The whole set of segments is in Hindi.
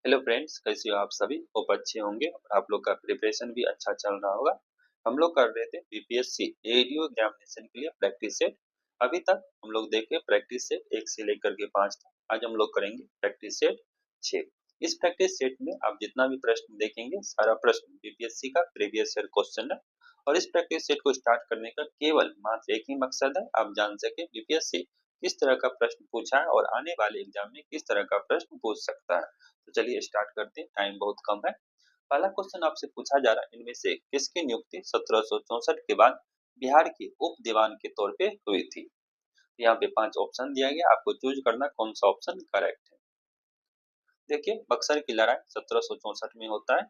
हेलो फ्रेंड्स, कैसे हो आप सभी? होप अच्छे होंगे और आप लोग का प्रिपरेशन भी अच्छा चल रहा होगा। हम लोग कर रहे थे बीपीएससी एडीओ एग्जामिनेशन के लिए प्रैक्टिस सेट। अभी तक हम लोग देखे प्रैक्टिस सेट 1 से लेकर के 5 तक। आज हम लोग करेंगे प्रैक्टिस सेट 6। इस प्रैक्टिस सेट में आप जितना भी प्रश्न देखेंगे सारा प्रश्न बीपीएससी का प्रीवियस ईयर क्वेश्चन है। और इस प्रैक्टिस सेट को स्टार्ट करने का केवल मात्र एक ही मकसद है, आप जान सके बीपीएससी किस तरह का प्रश्न पूछा है और आने वाले एग्जाम में किस तरह का प्रश्न पूछ सकता है। तो चलिए स्टार्ट करते हैं, टाइम बहुत कम है। पहला क्वेश्चन आपसे पूछा जा रहा है, इनमें से किसकी नियुक्ति 1764 के बाद बिहार के उप दीवान के तौर पे हुई थी? यहाँ पे 5 ऑप्शन दिया गया, आपको चूज करना कौन सा ऑप्शन करेक्ट है। देखिए, बक्सर की लड़ाई 1764 में होता है।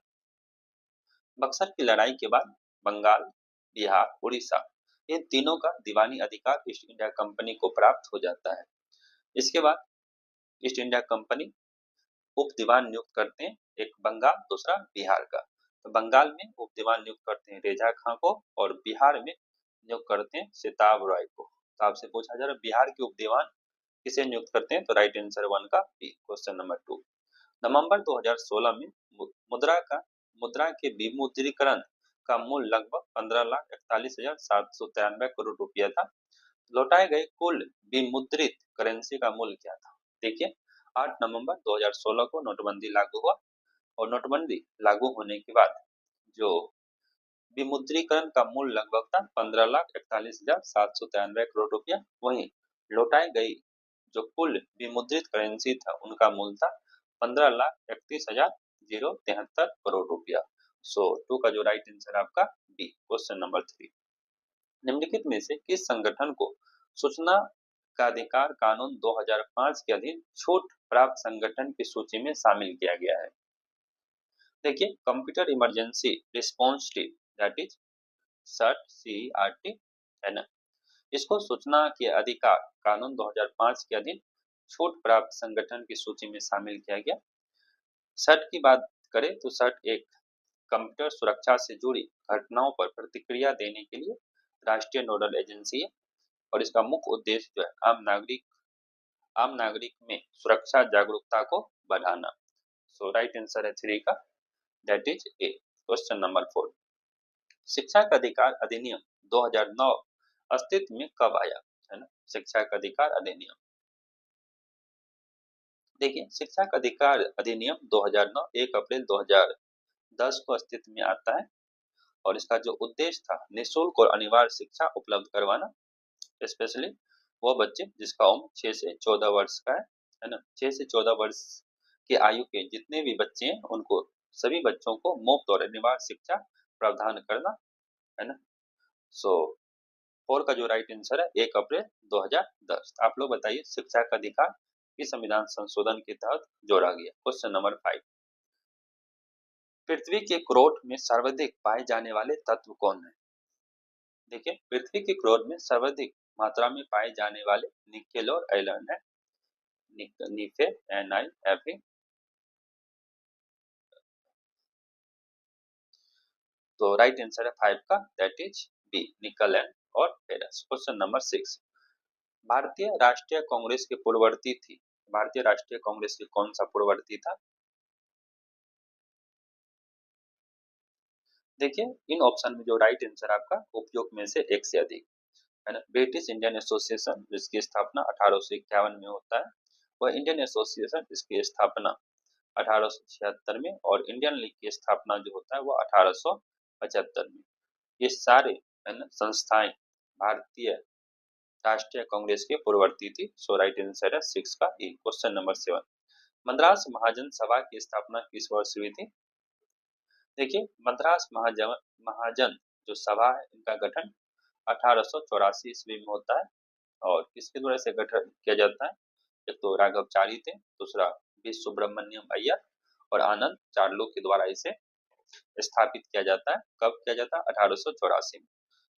बक्सर की लड़ाई के बाद बंगाल, बिहार, उड़ीसा, इन तीनों का दीवानी अधिकार ईस्ट इंडिया कंपनी को प्राप्त हो जाता है। इसके बाद ईस्ट इंडिया कंपनी उप दीवान नियुक्त करते हैं, एक बंगाल, दूसरा बिहार का। तो बंगाल में उप दीवान नियुक्त करते हैं रेजा खां को और बिहार में नियुक्त करते हैं सिताब रॉय को। तो आपसे पूछा जा रहा है बिहार के उप दीवान किसे नियुक्त करते हैं, तो राइट आंसर 1 का बी, क्वेश्चन नंबर 2। नवंबर 2016 में मुद्रा के विमुद्रीकरण का मूल्य लगभग 15,41,793 करोड़ रुपया था। लौटाए गए कुल विमुद्रित करेंसी का मूल्य क्या था? देखिए, 8 नवंबर 2016 को नोटबंदी लागू हुआ और नोटबंदी लागू होने के बाद जो विमुद्रीकरण का मूल्य लगभग था 15,41,793 करोड़ रुपया। वहीं लौटाई गई जो कुल विमुद्रित करेंसी था उनका मूल्य था 15,31,073 करोड़ रुपया। सो 2 का जो राइट आंसर आपका बी, क्वेश्चन नंबर 3। निम्नलिखित में से किस संगठन को सूचना का अधिकार कानून 2005 के अधीन छूट प्राप्त संगठन की सूची में शामिल किया गया है? देखिए, computer emergency response team, that is CERT, CERT, है ना। इसको सूचना के अधिकार कानून 2005 के अधीन छूट प्राप्त संगठन की सूची में शामिल किया गया। सर्ट की बात करें तो सर्ट एक कंप्यूटर सुरक्षा से जुड़ी घटनाओं पर प्रतिक्रिया देने के लिए राष्ट्रीय नोडल एजेंसी है और इसका मुख्य उद्देश्य जो है आम नागरिक में सुरक्षा जागरूकता को बढ़ाना। सो राइट आंसर है 3 का, that is a, question number 4। शिक्षा का अधिकार अधिनियम 2009 अस्तित्व में कब आया? है ना, शिक्षा का अधिकार अधिनियम। देखिए, शिक्षा का अधिकार अधिनियम 2009 1 अप्रैल 2010 को अस्तित्व में आता है और इसका जो उद्देश्य था निःशुल्क और अनिवार्य शिक्षा उपलब्ध करवाना, स्पेशली वो बच्चे जिसका उम्र 6 से 14 वर्ष का है ना। 6 से 14 वर्ष की आयु के जितने भी बच्चे हैं उनको, सभी बच्चों को मुफ्त और अनिवार्य शिक्षा प्रदान करना, है ना। सो 4 का जो राइट आंसर है 1 अप्रैल 2010। आप लोग बताइए, शिक्षा का अधिकार किस संविधान संशोधन के तहत जोड़ा गया? Question number 5। पृथ्वी के क्रोट में सर्वाधिक पाए जाने वाले तत्व कौन है? देखिए, पृथ्वी के क्रोट में सर्वाधिक मात्रा में पाए जाने वाले निकेल और आयरन है, नीफे, NiFe। तो राइट आंसर है 5 का, that is B, nickel and और फेरस। Question number 6। भारतीय राष्ट्रीय कांग्रेस के पूर्ववर्ती थी, भारतीय राष्ट्रीय कांग्रेस के कौन सा पूर्ववर्ती था? देखिए, इन ऑप्शन में जो राइट आंसर आपका उपयुक्त में से एक से अधिक, है ना। ब्रिटिश इंडियन एसोसिएशन जिसकी स्थापना 1851 में होता है, वह इंडियन एसोसिएशन इसकी स्थापना 1876 में और इंडियन लीग की स्थापना जो होता है वो 1875 में। ये सारे, है ना, संस्थाएं भारतीय राष्ट्रीय कांग्रेस के पूर्ववर्ती थी। सो राइट आंसर है 6 का ई, क्वेश्चन नंबर 7। मद्रास महाजन सभा की स्थापना किस वर्ष हुई थी? देखिए, मद्रास महाजन जो सभा है इनका गठन 1884 ईस्वी में होता है और किसके द्वारा से गठन किया जाता है? एक तो राघवचारी थे, दूसरा बी सुब्रमण्यम अय्यर और आनंद चार्लो के द्वारा इसे स्थापित किया जाता है। कब किया जाता है? 1884 में।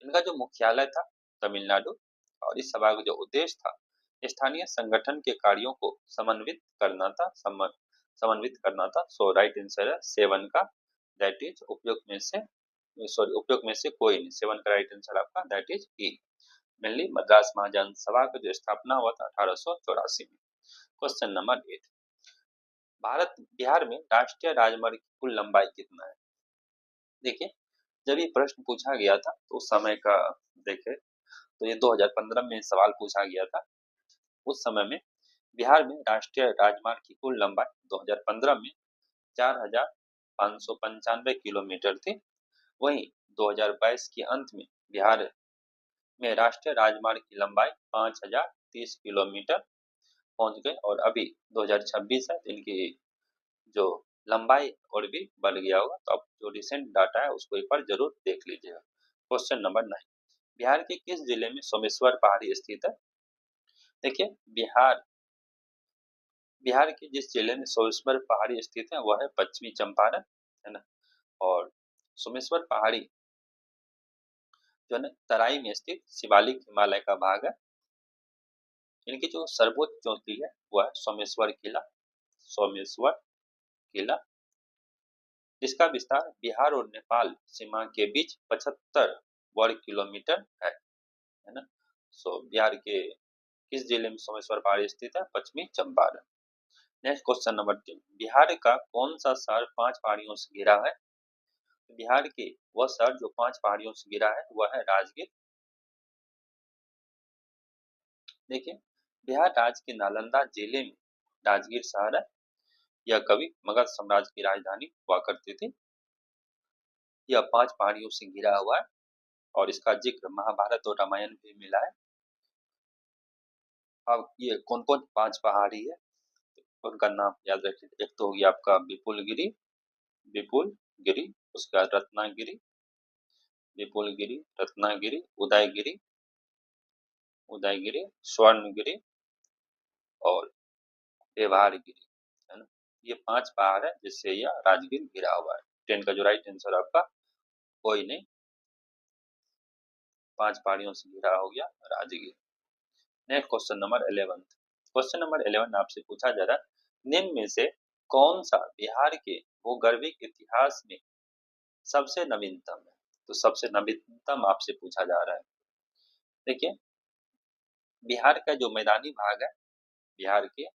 इनका जो मुख्यालय था तमिलनाडु और इस सभा का जो उद्देश्य था स्थानीय संगठन के कार्यों को समन्वित करना था। सो राइट आंसर है 7 का, दैट इज उपयुक्त में से कोई नहीं। 7 का राइट आंसर आपका that is E. Mainly Madras Mahajan Sabha का जो स्थापना हुआ था 1884 में। Question number 8। बिहार में राष्ट्रीय राजमार्ग की कुल लंबाई कितना है? देखिए, जब ये प्रश्न पूछा गया था तो उस समय का देखें तो ये 2015 में सवाल पूछा गया था। उस समय में बिहार में राष्ट्रीय राजमार्ग की कुल लंबाई 2015 में 4,595 किलोमीटर थी। वहीं 2022 के अंत में बिहार में राष्ट्रीय राजमार्ग की लंबाई 5,030 किलोमीटर पहुंच गई और अभी 2026 है तो इनकी जो लंबाई और भी बढ़ गया होगा। तो आप जो रिसेंट डाटा है उसको एक बार जरूर देख लीजिएगा। क्वेश्चन नंबर 9, बिहार के किस जिले में सोमेश्वर पहाड़ी स्थित है? देखिए, बिहार बिहार के जिस जिले में सोमेश्वर पहाड़ी स्थित है वह है पश्चिमी चंपारण, है ना। और सोमेश्वर पहाड़ी जो है ना तराई में स्थित शिवालिक हिमालय का भाग है। इनकी जो सर्वोच्च चोटी है वह है सोमेश्वर किला, जिसका विस्तार बिहार और नेपाल सीमा के बीच 75 वर्ग किलोमीटर है ना। बिहार के किस जिले में सोमेश्वर पहाड़ी स्थित है? पश्चिमी Champaran. Next question number 3, Bihar का कौन सा शहर 5 पहाड़ियों से घिरा है? बिहार के वह शहर जो 5 पहाड़ियों से घिरा है वह है राजगीर। देखिए, बिहार राज्य के नालंदा जिले में राजगीर शहर है। यह कभी मगध साम्राज्य की राजधानी हुआ करती थी। यह 5 पहाड़ियों से घिरा हुआ है और इसका जिक्र महाभारत और रामायण में मिला है। अब ये कौन कौन 5 पहाड़ी है उनका नाम याद रखिए। एक तो हो गया आपका विपुलगिरी, उसके बाद रत्नागिरी, उदयगिरी, स्वर्णगिरी और देवहारगिरी, है ना। ये 5 पहाड़ है जिससे यह राजगीर घिरा हुआ है। 10 का जो राइट आंसर आपका कोई नहीं, 5 पहाड़ियों से घिरा हो गया Rajgir. Next question number 11, question number 11 आपसे पूछा जा रहा है निम्न में से कौन सा बिहार के भूगर्भिक इतिहास में सबसे नवीनतम है? तो सबसे नवीनतम आपसे पूछा जा रहा है। देखिए, बिहार का जो मैदानी भाग है बिहार के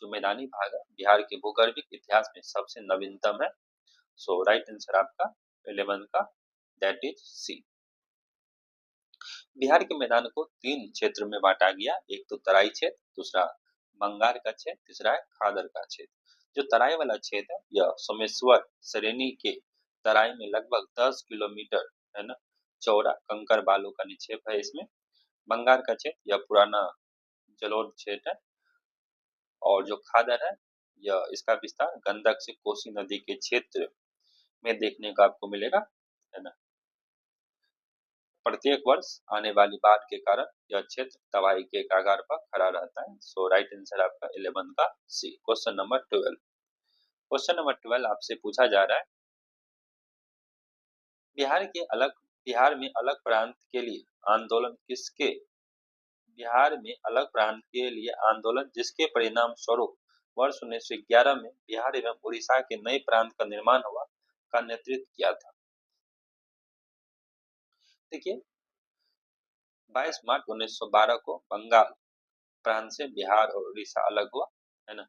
बिहार के भूगर्भिक इतिहास में सबसे नवीनतम है। राइट आंसर आपका 11 का दैट इज सी। बिहार के मैदान को 3 क्षेत्र में बांटा गया, एक तो तराई क्षेत्र, दूसरा बंगाल का क्षेत्र, तीसरा है खादर का क्षेत्र। जो तराई वाला क्षेत्र है यह सोमेश्वर श्रेणी के तराई में लगभग 10 किलोमीटर, है ना, चौड़ा कंकर बालू का निक्षेप है इसमें। बंगाल का क्षेत्र यह पुराना जलोढ़ क्षेत्र है और जो खादर है यह इसका विस्तार गंडक से कोसी नदी के क्षेत्र में देखने को आपको मिलेगा, है ना। प्रत्येक वर्ष आने वाली बाढ़ के कारण यह क्षेत्र तबाही के कगार पर खड़ा रहता है। राइट आंसर आपका 11 का C. Question number 12, question number 12 आपसे पूछा जा रहा है बिहार में अलग प्रांत के लिए आंदोलन जिसके परिणाम स्वरूप वर्ष 1911 में बिहार एवं उड़ीसा के नए प्रांत का निर्माण हुआ का नेतृत्व किया था? देखिए, 22 मार्च 1912 को बंगाल प्रांत से बिहार और उड़ीसा अलग हुआ, है ना।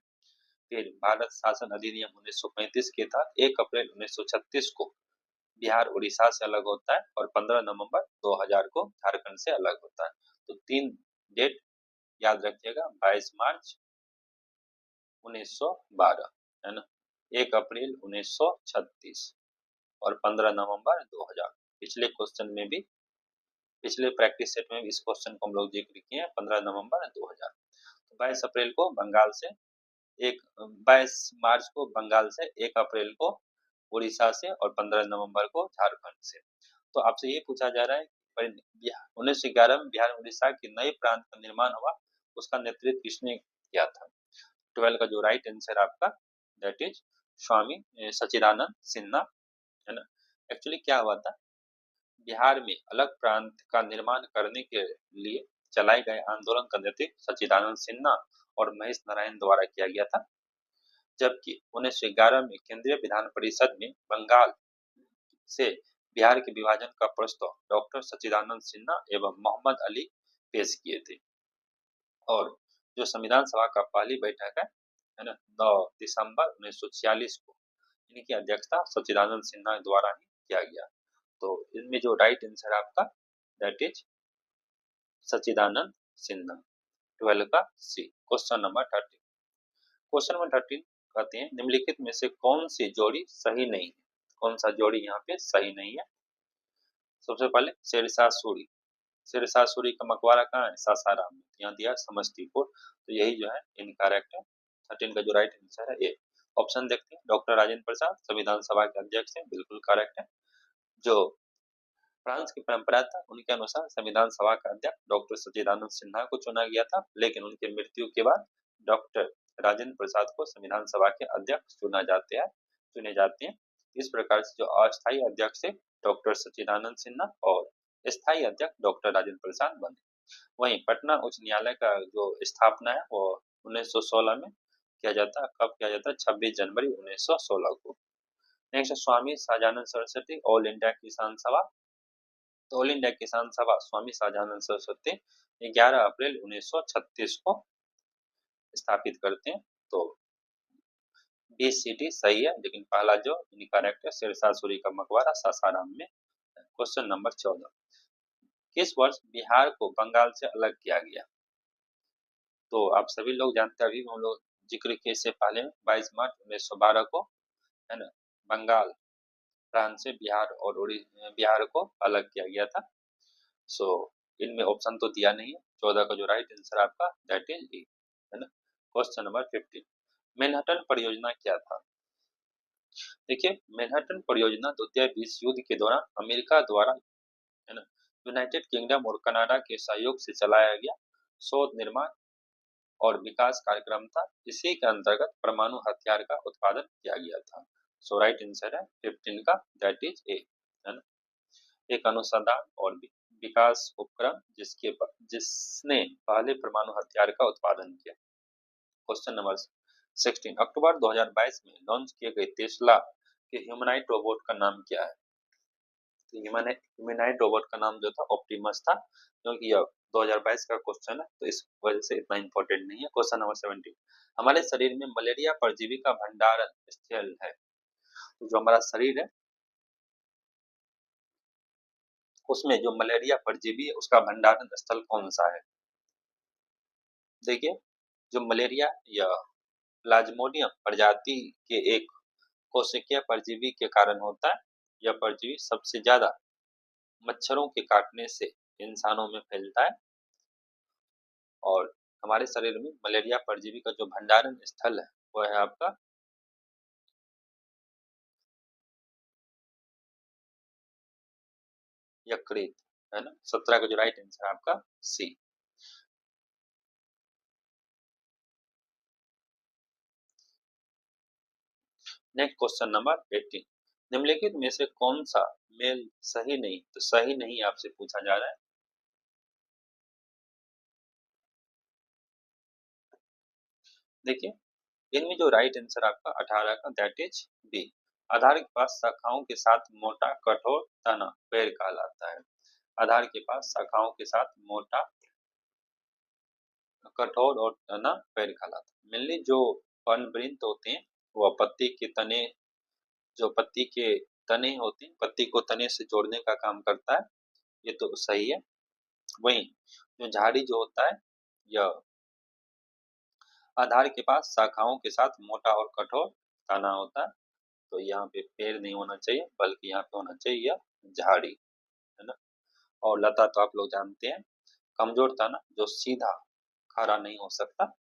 फिर भारत शासन अधिनियम 1935 के तहत 1 अप्रैल 1936 को बिहार उड़ीसा से अलग होता है और 15 नवंबर 2000 को झारखंड से अलग होता है। तो 3 डेट याद रखिएगा, 22 मार्च 1912, है ना, 1 अप्रैल 1936 और 15 नवंबर 2000। पिछले प्रैक्टिस सेट में इस क्वेश्चन को हम लोग जिक्र किए हैं 15 नवंबर 2000। तो 22 अप्रैल को बंगाल से 22 मार्च को बंगाल से, 1 अप्रैल को उड़ीसा से और 15 नवंबर को झारखंड से। तो आपसे ये पूछा जा रहा है 1911 में बिहार उड़ीसा के नए प्रांत का निर्माण हुआ, उसका नेतृत्व किसने किया था? 12 का जो राइट आंसर आपका दैट इज स्वामी सच्चिदानंद सिन्हा, है ना। एक्चुअली क्या हुआ था, बिहार में अलग प्रांत का निर्माण करने के लिए चलाए गए आंदोलन का नेतृत्व सच्चिदानंद सिन्हा और महेश नारायण द्वारा किया गया था। जबकि 1911 में केंद्रीय विधान परिषद में बंगाल से बिहार के विभाजन का प्रस्ताव डॉक्टर सच्चिदानंद सिन्हा एवं मोहम्मद अली पेश किए थे। और जो संविधान सभा का पहली बैठक है है ना, 9 दिसंबर 1946 को इनकी अध्यक्षता सच्चिदानंद सिन्हा द्वारा ही किया गया। तो इनमें जो राइट आंसर आपका दैट इज सच्चिदानंद सिन्हा। 12 का C. Question number 13। Question number 13 कहते हैं निम्नलिखित में से कौन सी जोड़ी सही नहीं है। कौन सा जोड़ी यहाँ पे सही नहीं है। सबसे पहले शेरशाह सूरी। शेरशाह सूरी का मकबरा कहाँ है, सासाराम में, यहाँ दिया समस्तीपुर। तो यही जो है इनकरेक्ट है। 13 का जो राइट आंसर है ए। ऑप्शन देखते हैं। डॉक्टर राजेंद्र प्रसाद संविधान सभा के अध्यक्ष है, बिल्कुल करेक्ट है। जो फ्रांस की परंपरा था उनके अनुसार संविधान सभा का अध्यक्ष डॉक्टर सच्चिदानंद सिन्हा को चुना गया था, लेकिन उनकी मृत्यु के बाद डॉक्टर राजेंद्र प्रसाद को संविधान सभा के अध्यक्ष चुने जाते हैं। इस प्रकार से जो अस्थायी अध्यक्ष है डॉक्टर सच्चिदानंद सिन्हा और स्थायी अध्यक्ष डॉक्टर राजेंद्र प्रसाद बने। वहीं पटना उच्च न्यायालय का जो स्थापना है वो 1916 में किया जाता है। कब किया जाता है, 26 जनवरी 1916 को। Next Swami Sahajanand Saraswati all India किसान सभा। तो ऑल इंडिया किसान सभा स्वामी सहजानंद सरस्वती 11 अप्रैल 1936 को स्थापित करते हैं। तो बी सी डी सही है, लेकिन पहला जो इनकरेक्ट है शेरशाह सूरी का मकबरा सासाराम में। Question number 14। किस वर्ष बिहार को बंगाल से अलग किया गया। तो आप सभी लोग जानते हैं, अभी हम लोग जिक्र किए से पहले 22 मार्च 1912 को, है ना, बंगाल प्रांत से बिहार को अलग किया गया था। सो इनमें ऑप्शन तो दिया नहीं है। 14 का जो राइट आंसर आपका दैट इज ए, है ना। Question number 15। मैनहट्टन परियोजना क्या था। देखिए मैनहट्टन परियोजना द्वितीय विश्व युद्ध के दौरान अमेरिका द्वारा, है ना, यूनाइटेड किंगडम और कनाडा के सहयोग से चलाया गया शोध निर्माण और विकास कार्यक्रम था। इसी के अंतर्गत परमाणु हथियार का उत्पादन किया गया था। सो राइट आंसर है 15 का दैट इज ए, है ना। एक अनुसंधान और विकास उपक्रम जिसने पहले परमाणु हथियार का उत्पादन किया। Question number 16। अक्टूबर 2022 में लॉन्च किए गए टेस्ला के ह्यूमनॉइड रोबोट का नाम क्या है। तो ह्यूमनॉइड रोबोट का नाम जो था ऑप्टिमस था, क्योंकि यह 2022 का क्वेश्चन है तो इस वजह से इतना इंपॉर्टेंट नहीं है। Question number 17। हमारे शरीर में मलेरिया परजीवी का भंडारण स्थल है। तो जो हमारा शरीर है उसमें जो मलेरिया परजीवी है उसका भंडारण स्थल कौन सा है। देखिए जो मलेरिया या प्लाज्मोडियम प्रजाति के एक कोशिकीय परजीवी के कारण होता है। यह परजीवी सबसे ज्यादा मच्छरों के काटने से इंसानों में फैलता है और हमारे शरीर में मलेरिया परजीवी का जो भंडारण स्थल है वह है आपका यकृत, है ना। 17 का जो राइट आंसर है आपका सी। Next question number 18। निम्नलिखित में से कौन सा मेल सही नहीं, तो सही नहीं आपसे पूछा जा रहा है। देखिए इनमें जो राइट आंसर आपका 18 का दैट इज बी। आधार के पास शाखाओं के साथ मोटा कठोर तना पेड़ कहलाता है। आधार के पास शाखाओं के साथ मोटा कठोर और तना पेड़ कहलाता है। मेनली जो पर्णवृंत होते हैं वह पत्ती के तने, जो पत्ती के तने होते हैं, पत्ती को तने से जोड़ने का काम करता है, ये तो सही है। वहीं जो झाड़ी जो होता है यह आधार के पास शाखाओं के साथ मोटा और कठोर तना होता है। तो यहाँ पे पेड़ नहीं होना चाहिए बल्कि यहाँ पे होना चाहिए यह झाड़ी, है ना। और लता तो आप लोग जानते हैं कमजोर तना जो सीधा खड़ा नहीं हो सकता।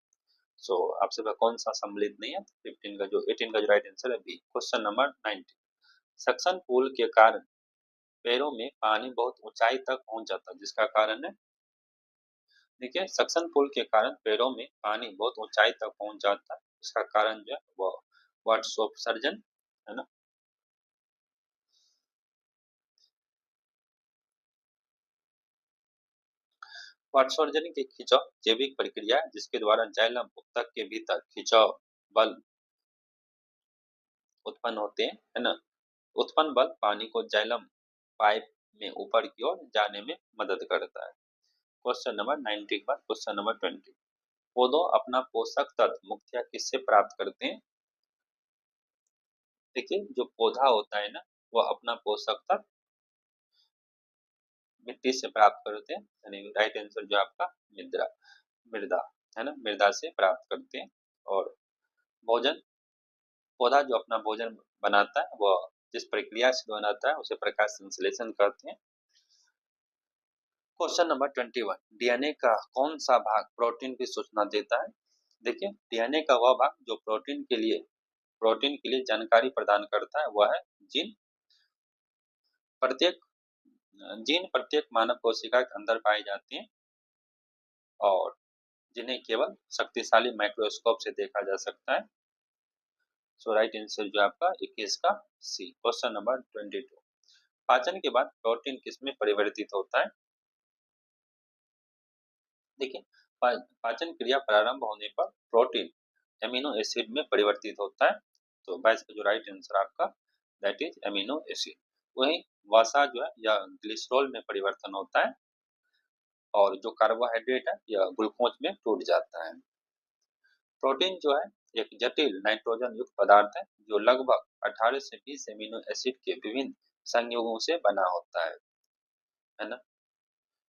सो आपसे वह कौन सा सम्मिलित नहीं है। 15 का जो 18 का जो राइट आंसर है बी। Question number 19। सक्शन पुल के कारण पैरों में पानी बहुत ऊंचाई तक पहुंच जाता है, जिसका कारण है, देखिए सक्शन पुल के कारण पैरों में पानी बहुत ऊंचाई तक पहुंच जाता है, इसका कारण जो है वो वाष्पोत्सर्जन, है ना। वाष्पोत्सर्जन की खिंचाव जैविक प्रक्रिया है जिसके द्वारा जाइलम ऊतक के भीतर खिंचाव बल उत्पन्न होते हैं, है ना। उत्पन्न बल पानी को जाइलम पाइप में ऊपर की ओर जाने में मदद करता है। क्वेश्चन नंबर 19 के बाद क्वेश्चन नंबर 20। पौधों अपना पोषक तत्व मुख्यतः किससे प्राप्त करते हैं? देखिए जो पौधा होता है ना, वह अपना पोषक तत्व मिट्टी से प्राप्त करते हैं, यानी राइट आंसर जो आपका मृदा मृदा है ना, मृदा से प्राप्त करते हैं। और भोजन, पौधा जो अपना भोजन बनाता है वह जिस प्रक्रिया से बनाता है उसे प्रकाश संश्लेषण कहते हैं। क्वेश्चन नंबर 21, डीएनए का कौन सा भाग प्रोटीन की सूचना देता है? देखिए डीएनए का वह भाग जो प्रोटीन के लिए जानकारी प्रदान करता है वह है जीन। प्रत्येक जीन प्रत्येक मानव कोशिका के अंदर पाए जाते हैं और जिन्हें केवल शक्तिशाली माइक्रोस्कोप से देखा जा सकता है। सो राइट आंसर जो आपका 21 का सी। क्वेश्चन नंबर 22, पाचन के बाद प्रोटीन किसमें परिवर्तित होता है? देखिए पाचन क्रिया प्रारंभ होने पर प्रोटीन एमिनो एसिड में परिवर्तित होता है। तो 22 का जो राइट आंसर आपका दैट इज एमिनो एसिड। वहीं वसा जो है या ग्लिसरॉल में परिवर्तन होता है और जो कार्बोहाइड्रेट है यह ग्लूकोज में टूट जाता है। प्रोटीन जो है एक जटिल नाइट्रोजन युक्त पदार्थ है जो लगभग 18 से 20 एमिनो एसिड के विभिन्न संयुगों से बना होता है ना।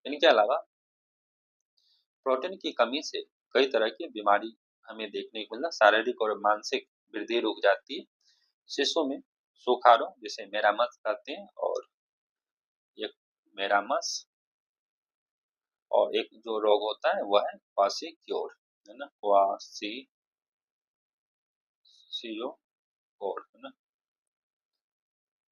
इनके अलावा प्रोटीन की कमी से कई तरह की बीमारी हमें देखने को मिलता, शारीरिक और मानसिक वृद्धि रुक जाती है। शिशु में सूखा रोग जिसे मेरामस कहते हैं और एक मेरामस, और एक जो रोग होता है वह है क्वाशीक्योर, है ना, क्वाशीक्योर है ना,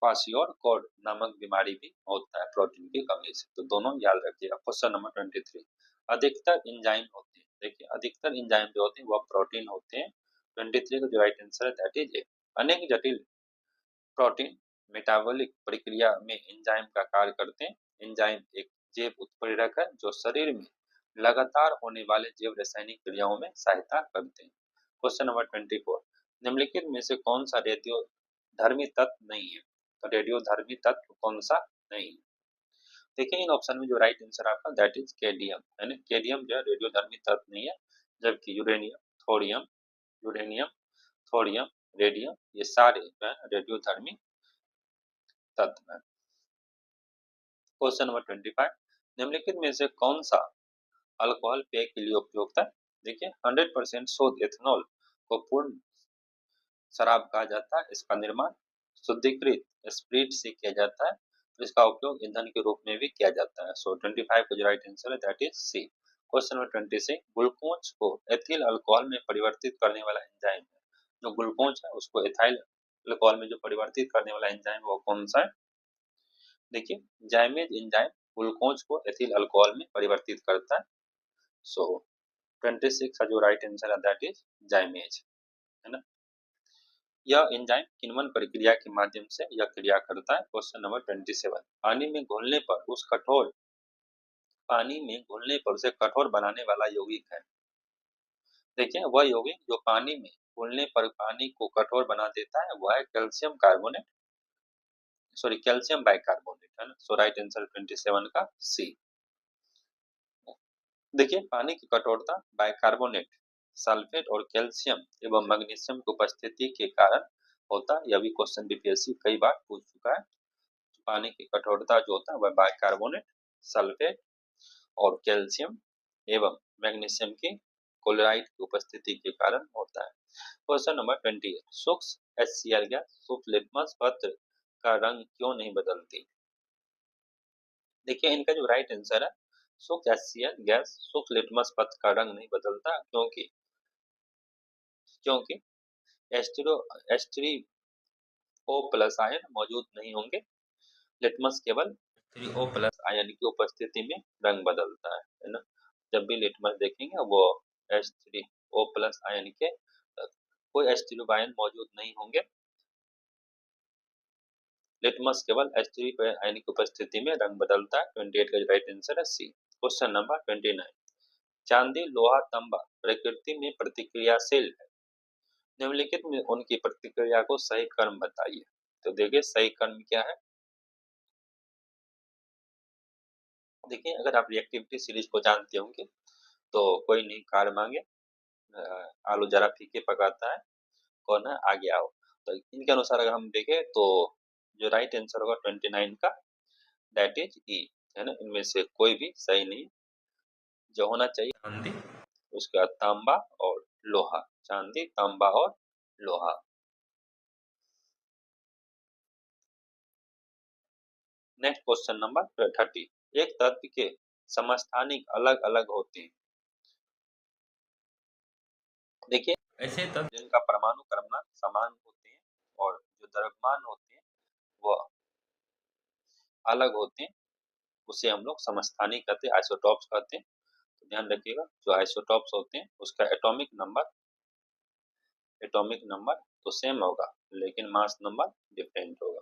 क्वाशियोर कोड नामक बीमारी भी होता है प्रोटीन की कमी से। तो दोनों याद रखिएगा। क्वेश्चन नंबर 23, अधिकतर एंजाइम होते हैं, देखिए अधिकतर एंजाइम जो होते हैं वह प्रोटीन होते हैं। 23 का जो राइट आंसर है दैट इज ए। अनेक जटिल प्रोटीन मेटाबॉलिक प्रक्रिया में एंजाइम का कार्य करते हैं। एंजाइम एक जैव उत्प्रेरक है जो शरीर में लगातार होने वाले जैव रासायनिक क्रियाओं में सहायता करते हैं। क्वेश्चन नंबर 24, निम्नलिखित में से कौन सा रेडियो धर्मी तत्व नहीं है? तो रेडियो धर्मी तत्व कौन सा नहीं है? देखिए इन ऑप्शन में जो राइट आंसर आपका दैट इज केडियम, है ना। केडियम जो है रेडियो धर्मी तत्व नहीं है, जबकि uranium, thorium, uranium, thorium, radium ये सारे जो है रेडियो धर्मी तत्व है। क्वेश्चन नंबर 25, निम्नलिखित में से कौन सा अल्कोहल पेय के लिए उपयुक्त है? देखिए 100% शुद्ध एथेनॉल को पूर्ण शराब कहा जाता है। इसका निर्माण शुद्धिकृत स्प्रिट से किया जाता है। तो इसका उपयोग ईंधन के रूप में भी किया जाता है। सो 25 का जो राइट आंसर है that is C. Question number 26, glucose को एथिल अल्कोहल में परिवर्तित करने वाला एंजाइम है। जो ग्लूकोज है उसको एथाइल अल्कोहल में जो परिवर्तित करने वाला एंजाइम वो कौन सा है? देखिए जाइमेज एंजाइम ग्लूकोज को एथिल अल्कोहल में परिवर्तित करता है। सो 26 का जो राइट आंसर है दैट इज जाइमेज, है ना। यह एंजाइम किण्वन प्रक्रिया के माध्यम से यह क्रिया करता है। क्वेश्चन नंबर 27, पानी में घुलने पर उसे कठोर बनाने वाला यौगिक है। देखिए वह यौगिक जो पानी में घुलने पर पानी को कठोर बना देता है वह है calcium carbonate, sorry calcium bicarbonate, है ना। सो राइट आंसर 27 का सी। देखिए पानी की कठोरता बाइकार्बोनेट, सल्फेट और कैल्शियम एवं मैग्नीशियम की उपस्थिति के कारण होता है। यह भी क्वेश्चन बीपीएससी कई बार पूछ चुका है। पानी की कठोरता जो होता है वह बाइकार्बोनेट, सल्फेट और कैल्शियम एवं मैग्नीशियम की क्लोराइड की उपस्थिति के कारण होता है। क्वेश्चन नंबर 28, सूक्ष्म HCl गैस सूक्ष्म लिटमस पत्र का रंग क्यों नहीं बदलती? देखिए इनका जो राइट आंसर है सूक्ष्म HCl गैस सूक्ष्म लिटमस पत्र का रंग नहीं बदलता क्योंकि क्योंकि H3O प्लस आयन मौजूद नहीं होंगे। लिटमस केवल H3O प्लस आयन की उपस्थिति में रंग बदलता है ना। जब भी लिटमस देखेंगे वो H3O प्लस आयन के कोई H3O आयन मौजूद नहीं होंगे। लिटमस केवल H3 आयन की उपस्थिति में रंग बदलता है। 28 का राइट आंसर है सी। क्वेश्चन नंबर 29, चांदी लोहा तांबा प्रकृति में प्रतिक्रियाशील है। निम्नलिखित में उनकी प्रतिक्रिया को सही क्रम बताइए। तो देखिए सही क्रम क्या है? देखिए अगर आप रिएक्टिविटी सीरीज को जानते होंगे तो कोई नहीं कार मांगे, आलू जरा फीके पकाता है, कौन है, आगे आओ। तो इनके अनुसार अगर हम देखें तो जो राइट आंसर होगा 29 का, दैट इज ई, है ना। इनमें से कोई भी सही नहीं। जो होना चाहिए चांदी, उसके बाद तांबा और लोहा, चांदी, तांबा और लोहा। Next question number 30। एक तत्व के समस्थानिक अलग अलग होते हैं। देखिए, ऐसे तत्व जिनका परमाणु क्रमांक समान होते हैं और जो द्रव्यमान होते हैं वो अलग होते हैं, उसे हम लोग समस्थानिक कहते हैं, आइसोटॉप्स कहते हैं। तो ध्यान रखिएगा, जो आइसोटॉप्स होते हैं उसका एटॉमिक नंबर तो सेम होगा, लेकिन मास नंबर डिफरेंट होगा।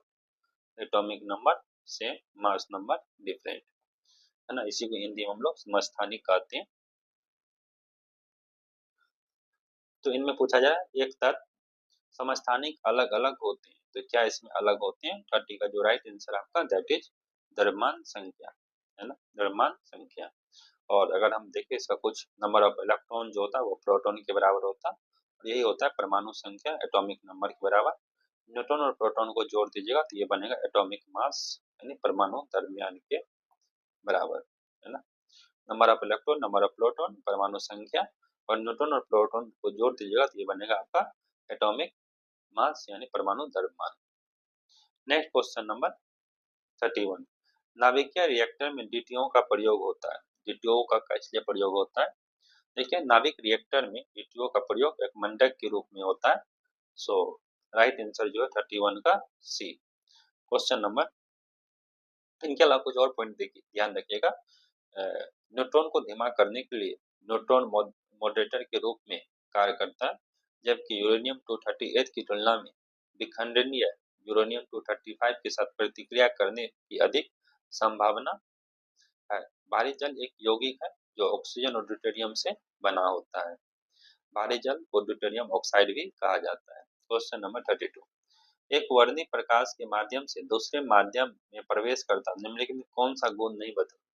Atomic number same, mass number different, है ना। इसी को हिंदी में हम लोग समस्थानिक कहते हैं। तो इनमें पूछा जा रहा है एक तत्व समस्थानिक अलग अलग होते हैं, तो क्या इसमें अलग होते हैं? 30 का जो राइट आंसर आपका दैट इज द्रव्यमान संख्या, है ना, द्रव्यमान संख्या। और अगर हम देखें इसका कुछ नंबर ऑफ इलेक्ट्रॉन जो होता है वो प्रोटॉन के बराबर होता है, और यही होता है परमाणु संख्या एटॉमिक नंबर के बराबर। न्यूट्रॉन और प्रोटॉन को जोड़ दीजिएगा तो ये बनेगा एटॉमिक मास, यानी परमाणु द्रव्यमान के बराबर, है ना। Number of electron, number of proton, परमाणु संख्या, और न्यूट्रॉन और प्रोटॉन को जोड़ दीजिएगा तो ये बनेगा आपका एटॉमिक मास यानी परमाणु द्रव्यमान। Next question number 31। नाभिकीय रिएक्टर में DTO का प्रयोग होता है। DTO का इसलिए प्रयोग होता है, देखिए नाभिक रिएक्टर में DTO का प्रयोग एक मंडक के रूप में होता है। सो राइट आंसर जो है 31 का सी। क्वेश्चन नंबर, इनके अलावा कुछ और पॉइंट देखिए, ध्यान रखिएगा। न्यूट्रॉन को धीमा करने के लिए न्यूट्रॉन मॉडरेटर के रूप में कार्य करता है, जबकि यूरेनियम 238 की तुलना में विखंडनीय यूरेनियम 235 के साथ प्रतिक्रिया करने की अधिक संभावना है। भारी जल एक यौगिक है जो ऑक्सीजन और ड्यूटेरियम से बना होता है। भारी जल को ड्यूटेरियम ऑक्साइड भी कहा जाता है। Question number 32। एक वर्णी प्रकाश के माध्यम से दूसरे माध्यम में प्रवेश करता है, निम्नलिखित में कौन सा गुण नहीं बदलता?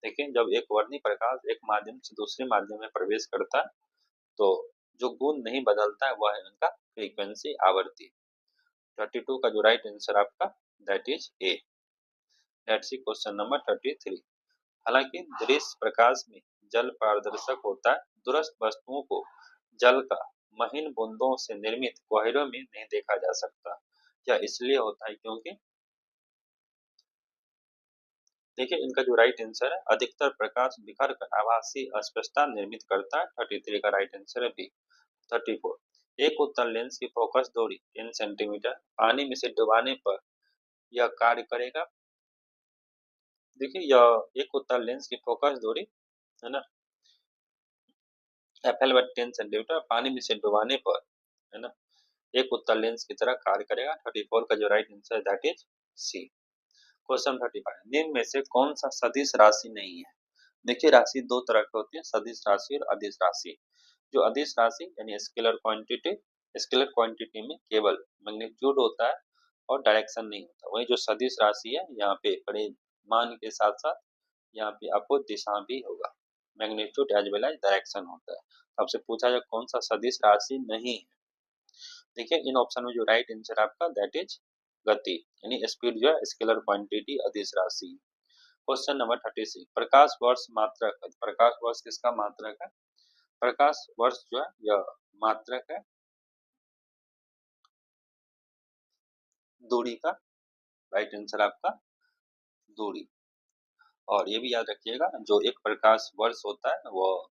देखिए, जब एक वर्णी प्रकाश एक माध्यम से दूसरे माध्यम में प्रवेश करता है तो जो गुण नहीं बदलता है वह है उनका फ्रीक्वेंसी, आवृत्ति। 32 का जो राइट आंसर आपका that is a. Let's see question number 33। हालांकि दृश्य प्रकाश में जल पारदर्शक होता है, दूरस्थ वस्तुओं को जल का महीन बूंदों से निर्मित कोहरों में नहीं देखा जा सकता। क्या इसलिए होता है क्योंकि, देखिए इनका जो राइट आंसर है, अधिकतर प्रकाश बिखर कर आभासी अस्पष्टता निर्मित करता है। 33 का राइट आंसर है बी। 34। एक उत्तल लेंस की फोकस दूरी 10 सेंटीमीटर, पानी में से डुबाने पर यह कार्य करेगा। देखिए यह एक उत्तल लेंस की फोकस दूरी, है ना, FL 10 सेंटीमीटर, पानी में से डुबाने पर, है ना, एक उत्तल लेंस की तरह कार्य करेगा। 34 का जो राइट आंसर है दैट इज सी। क्वेश्चन 35। निम्न में से कौन सा सदिश राशि नहीं है? देखिए राशि दो तरह की होती है, सदिश राशि और अदिश राशि। जो अदिश राशि यानी स्केलर क्वांटिटी, स्केलर क्वांटिटी में केवल मैग्नीट्यूड होता है और डायरेक्शन नहीं होता। वही जो सदिश राशि है यहाँ पे परिमाण के साथ साथ यहाँ पे आपको दिशा भी होगा, magnitude as well as direction होता है। आपसे पूछा जाए कौन सा सदिश राशि नहीं है, देखिए इन ऑप्शन में जो राइट आंसर आपका दैट इज गति, यानी स्पीड जो है स्केलर क्वांटिटी अदिश राशि। Question number 36। प्रकाश वर्ष मात्रक, प्रकाश वर्ष किसका मात्रक है? प्रकाश वर्ष जो है यह मात्रक है दूरी का, राइट आंसर आपका दूरी। और ये भी याद रखिएगा जो एक प्रकाश वर्ष होता है वो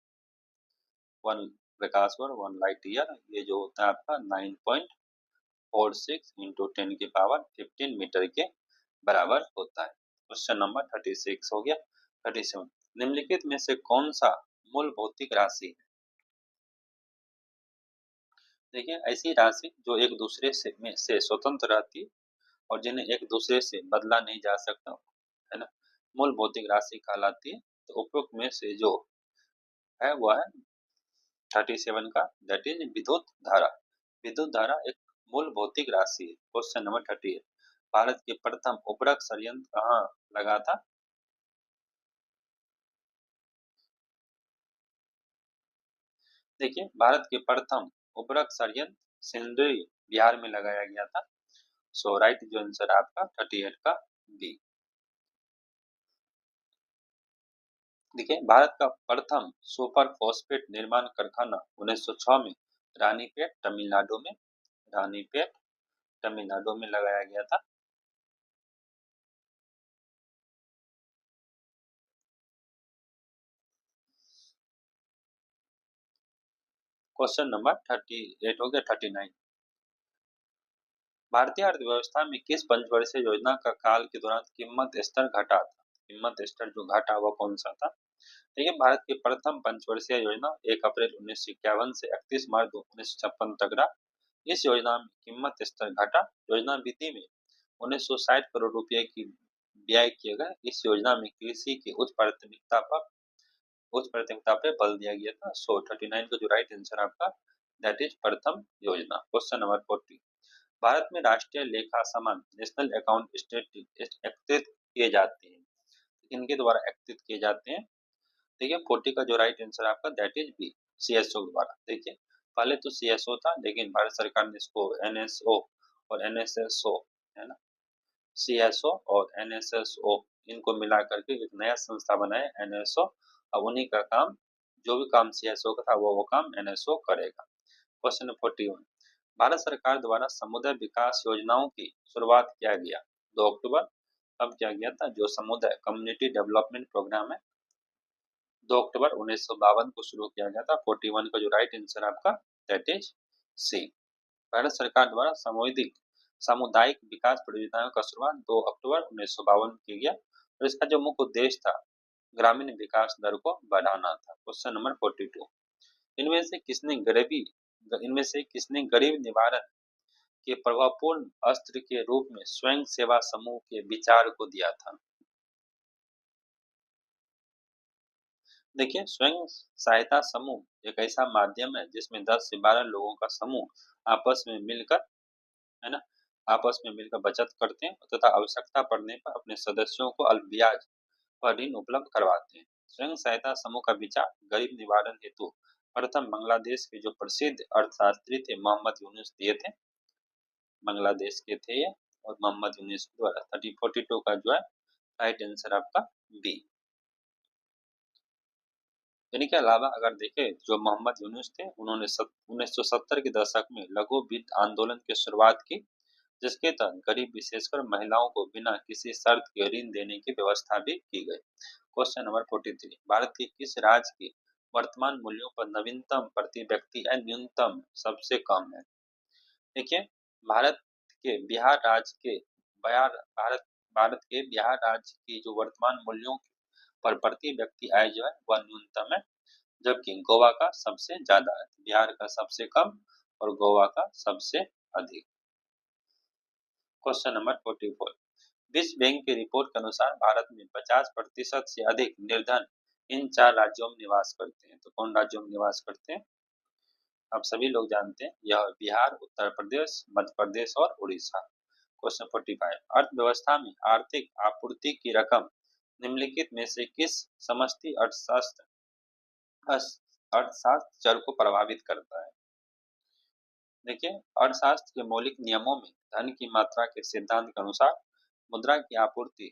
वन प्रकाश वर्ष, 1 लाइट ईयर, ये जो होता है आपका 9.46 इंटू 10 की पावर 15 मीटर के बराबर होता है। क्वेश्चन नंबर 36 हो गया। 37। निम्नलिखित में से कौन सा मूल भौतिक राशि है? देखिए ऐसी राशि जो एक दूसरे से स्वतंत्र रहती है और जिन्हें एक दूसरे से बदला नहीं जा सकता, है ना, मूल भौतिक राशि कहलाती है। तो उपरोक्त में से जो है वह है 37 का दैट इज विद्युत धारा। विद्युत धारा एक मूल भौतिक राशि है। Question number 38। भारत के प्रथम उपग्रह संयंत्र कहाँ लगा था? देखिए, भारत के प्रथम उपग्रह संयंत्र सिंदरी बिहार में लगाया गया था। सो राइट जो आंसर है आपका 38 का बी। देखिए, भारत का प्रथम सुपर फॉस्फेट निर्माण कारखाना 1906 में रानीपेट तमिलनाडु में लगाया गया था। क्वेश्चन नंबर 38 हो गया 39। भारतीय अर्थव्यवस्था में किस पंचवर्षीय योजना का काल के दौरान कीमत स्तर घटा था? कीमत स्तर जो घटा वो कौन सा था? देखिए, भारत की प्रथम पंचवर्षीय योजना 1 अप्रैल 1951 से 31 मार्च 1956 तक रहा। इस योजना में कीमत स्तर घटा। योजना विधि में 1960 करोड़ रुपए की व्यय किए गए। इस योजना में कृषि की उच्च प्राथमिकता पर बल दिया गया था। सो 39 का जो राइट आंसर आपका दैट इज प्रथम योजना। Question number 40। भारत में राष्ट्रीय लेखा समान नेशनल अकाउंट स्टेट एकत्रित किए जाते हैं। इनके द्वारा एकत्रित किए जाते हैं। देखिए, 40 का जो राइट आंसर आपका दैट इज बी, सीएसओ द्वारा। देखिए, पहले तो सीएसओ था, लेकिन भारत सरकार ने इसको एनएसओ और एनएसएसओ, है ना, सीएसओ और एनएसएसओ इनको मिला करके एक नया संस्था बनाया एनएसओ। अब उन्हीं का काम, जो भी काम सीएसओ का था वो काम एनएसओ करेगा। Question number 41। भारत सरकार द्वारा समुदाय विकास योजनाओं की शुरुआत किया गया 2 अक्टूबर कब किया गया था? जो समुदाय कम्युनिटी डेवलपमेंट प्रोग्राम है 2 अक्टूबर 1952 को शुरू किया गया था। 41 का जो राइट आंसर आपका दैट इज सी। भारत सरकार द्वारा सामुदायिक विकास परियोजनाओं का शुरुआत 2 अक्टूबर 1952 किया गया और इसका जो मुख्य उद्देश्य था ग्रामीण विकास दर को बढ़ाना था। Question number 42। इनमें से किसने गरीबी इनमें से किसने गरीब निवारण के प्रभावपूर्ण अस्त्र के रूप में स्वयं सेवा समूह के विचार को दिया था? देखिए, स्वयं सहायता समूह एक ऐसा माध्यम है जिसमें 10 से 12 लोगों का समूह आपस में मिलकर, है ना, आपस में मिलकर बचत करते हैं तथा आवश्यकता पड़ने पर अपने सदस्यों को अल्प ब्याज पर ऋण उपलब्ध करवाते हैं। स्वयं सहायता समूह का विचार गरीब निवारण हेतु प्रथम बांग्लादेश के जो प्रसिद्ध अर्थशास्त्री थे मोहम्मद यूनुस दिए थे। बांग्लादेश के थे ये, और मोहम्मद यूनुस द्वारा। 42 का जो है राइट आंसर आपका बी। इनके अलावा अगर देखें, जो मोहम्मद यूनुस थे उन्होंने 1970 के दशक में लघु वित्त आंदोलन की शुरुआत की, जिसके तहत गरीब विशेषकर महिलाओं को बिना किसी शर्त के ऋण देने की व्यवस्था भी की गई। Question number 43। भारत के किस राज्य के वर्तमान मूल्यों पर नवीनतम प्रति व्यक्ति या न्यूनतम सबसे कम है? देखिए, भारत के बिहार राज्य के बिहार भारत भारत के बिहार राज्य की जो वर्तमान मूल्यों पर प्रति व्यक्ति आय जो है वह न्यूनतम है, जबकि गोवा का सबसे ज्यादा है। बिहार का सबसे कम और गोवा का सबसे अधिक। Question number 44। विश्व बैंक की रिपोर्ट के अनुसार भारत में 50% से अधिक निर्धन इन 4 राज्यों में निवास करते हैं। तो कौन राज्यों में निवास करते हैं? आप सभी लोग जानते हैं, यह बिहार, उत्तर प्रदेश, मध्य प्रदेश और उड़ीसा। क्वेश्चन 45। अर्थव्यवस्था में आर्थिक आपूर्ति की रकम निम्नलिखित में से किस समष्टि अर्थशास्त्र चर को प्रभावित करता है? देखिए, अर्थशास्त्र के मौलिक नियमों में धन की मात्रा के सिद्धांत के अनुसार मुद्रा की आपूर्ति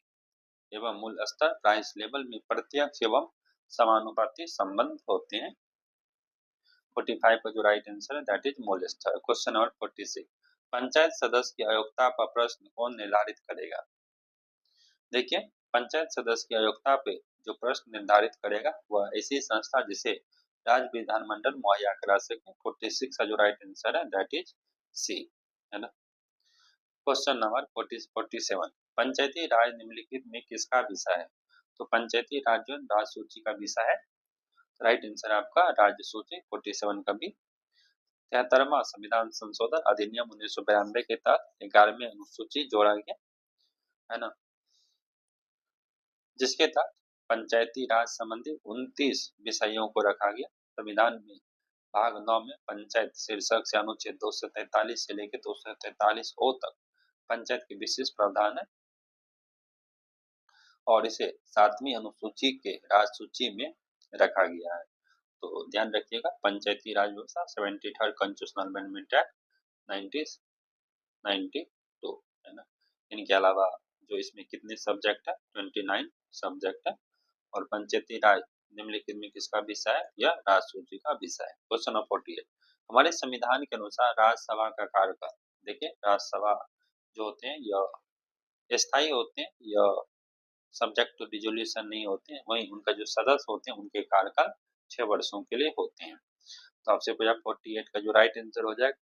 एवं मूल्य स्तर प्राइस लेवल में प्रत्यक्ष एवं समानुपाती संबंध होते हैं। 45 का जो राइट आंसर है दैट इज मूल्य स्तर। Question number 46। पंचायत सदस्य की अयोग्यता पर प्रश्न कौन निर्धारित करेगा? देखिए, पंचायत सदस्य की अयोग्यता पे जो प्रश्न निर्धारित करेगा वह ऐसी संस्था जिसे राज्य विधानमंडल मुहैया करा सके। 46 का जो राइट आंसर है दैट इज सी, है ना। Question number 47। पंचायती राज निम्नलिखित में किसका विषय है? तो पंचायती राज जो राज्य सूची का विषय है। राइट आंसर आपका राज्य सूची 47 का भी। 73वां संविधान संशोधन अधिनियम 1992 के तहत 11वीं अनुसूची जोड़ा गया, है ना, जिसके तहत पंचायती राज संबंधी 29 विषयों को रखा गया। संविधान में भाग 9 में पंचायत शीर्षक से अनुच्छेद 243 से लेकर 243 ओ तक पंचायत के विशेष प्रावधान है और इसे 7वीं अनुसूची के राज सूची में रखा गया है। तो ध्यान रखिएगा, पंचायती राज व्यवस्था 73rd कॉन्स्टिट्यूशनल अमेंडमेंट एक्ट 1992 है ना। इनके अलावा जो इसमें कितने सब्जेक्ट है, 29 सब्जेक्ट है। और पंचायती राज निम्नलिखित में किसका विषय है, यह राष्ट्रपति का विषय है। क्वेश्चन नंबर 48, हमारे संविधान के अनुसार राज्यसभा का कार्यकाल, देखिए राज्यसभा जो होते हैं यह स्थायी होते हैं, यह सब्जेक्ट टू रिजोल्यूशन नहीं होते हैं, वहीं उनका जो सदस्य होते हैं उनके कार्यकाल 6 वर्षों के लिए होते हैं। तो आपसे पूछा 48 का जो राइट आंसर हो जाएगा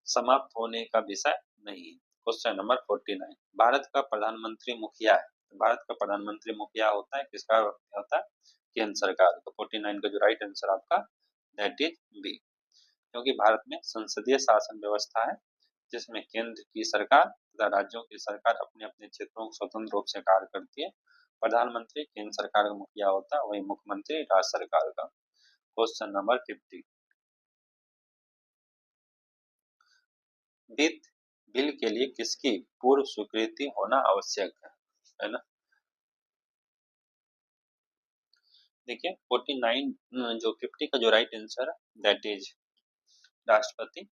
समाप्त होने का विषय नहीं है। क्वेश्चन नंबर 49, भारत का प्रधानमंत्री मुखिया है। भारत का प्रधानमंत्री मुखिया होता है, किसका होता है, केंद्र सरकार का। 49 का जो राइट आंसर आपका दैट इज बी, क्योंकि भारत में संसदीय शासन व्यवस्था है जिसमें केंद्र की सरकार तथा राज्यों की सरकार अपने अपने क्षेत्रों को स्वतंत्र रूप से कार्य करती है। प्रधानमंत्री केंद्र सरकार का मुखिया होता है, वही मुख्यमंत्री राज्य सरकार का। क्वेश्चन नंबर 50, वित्त बिल के लिए किसकी पूर्व स्वीकृति होना आवश्यक है ना। देखिए 49 जो 50 का जो राइट आंसर है दैट इज राष्ट्रपति।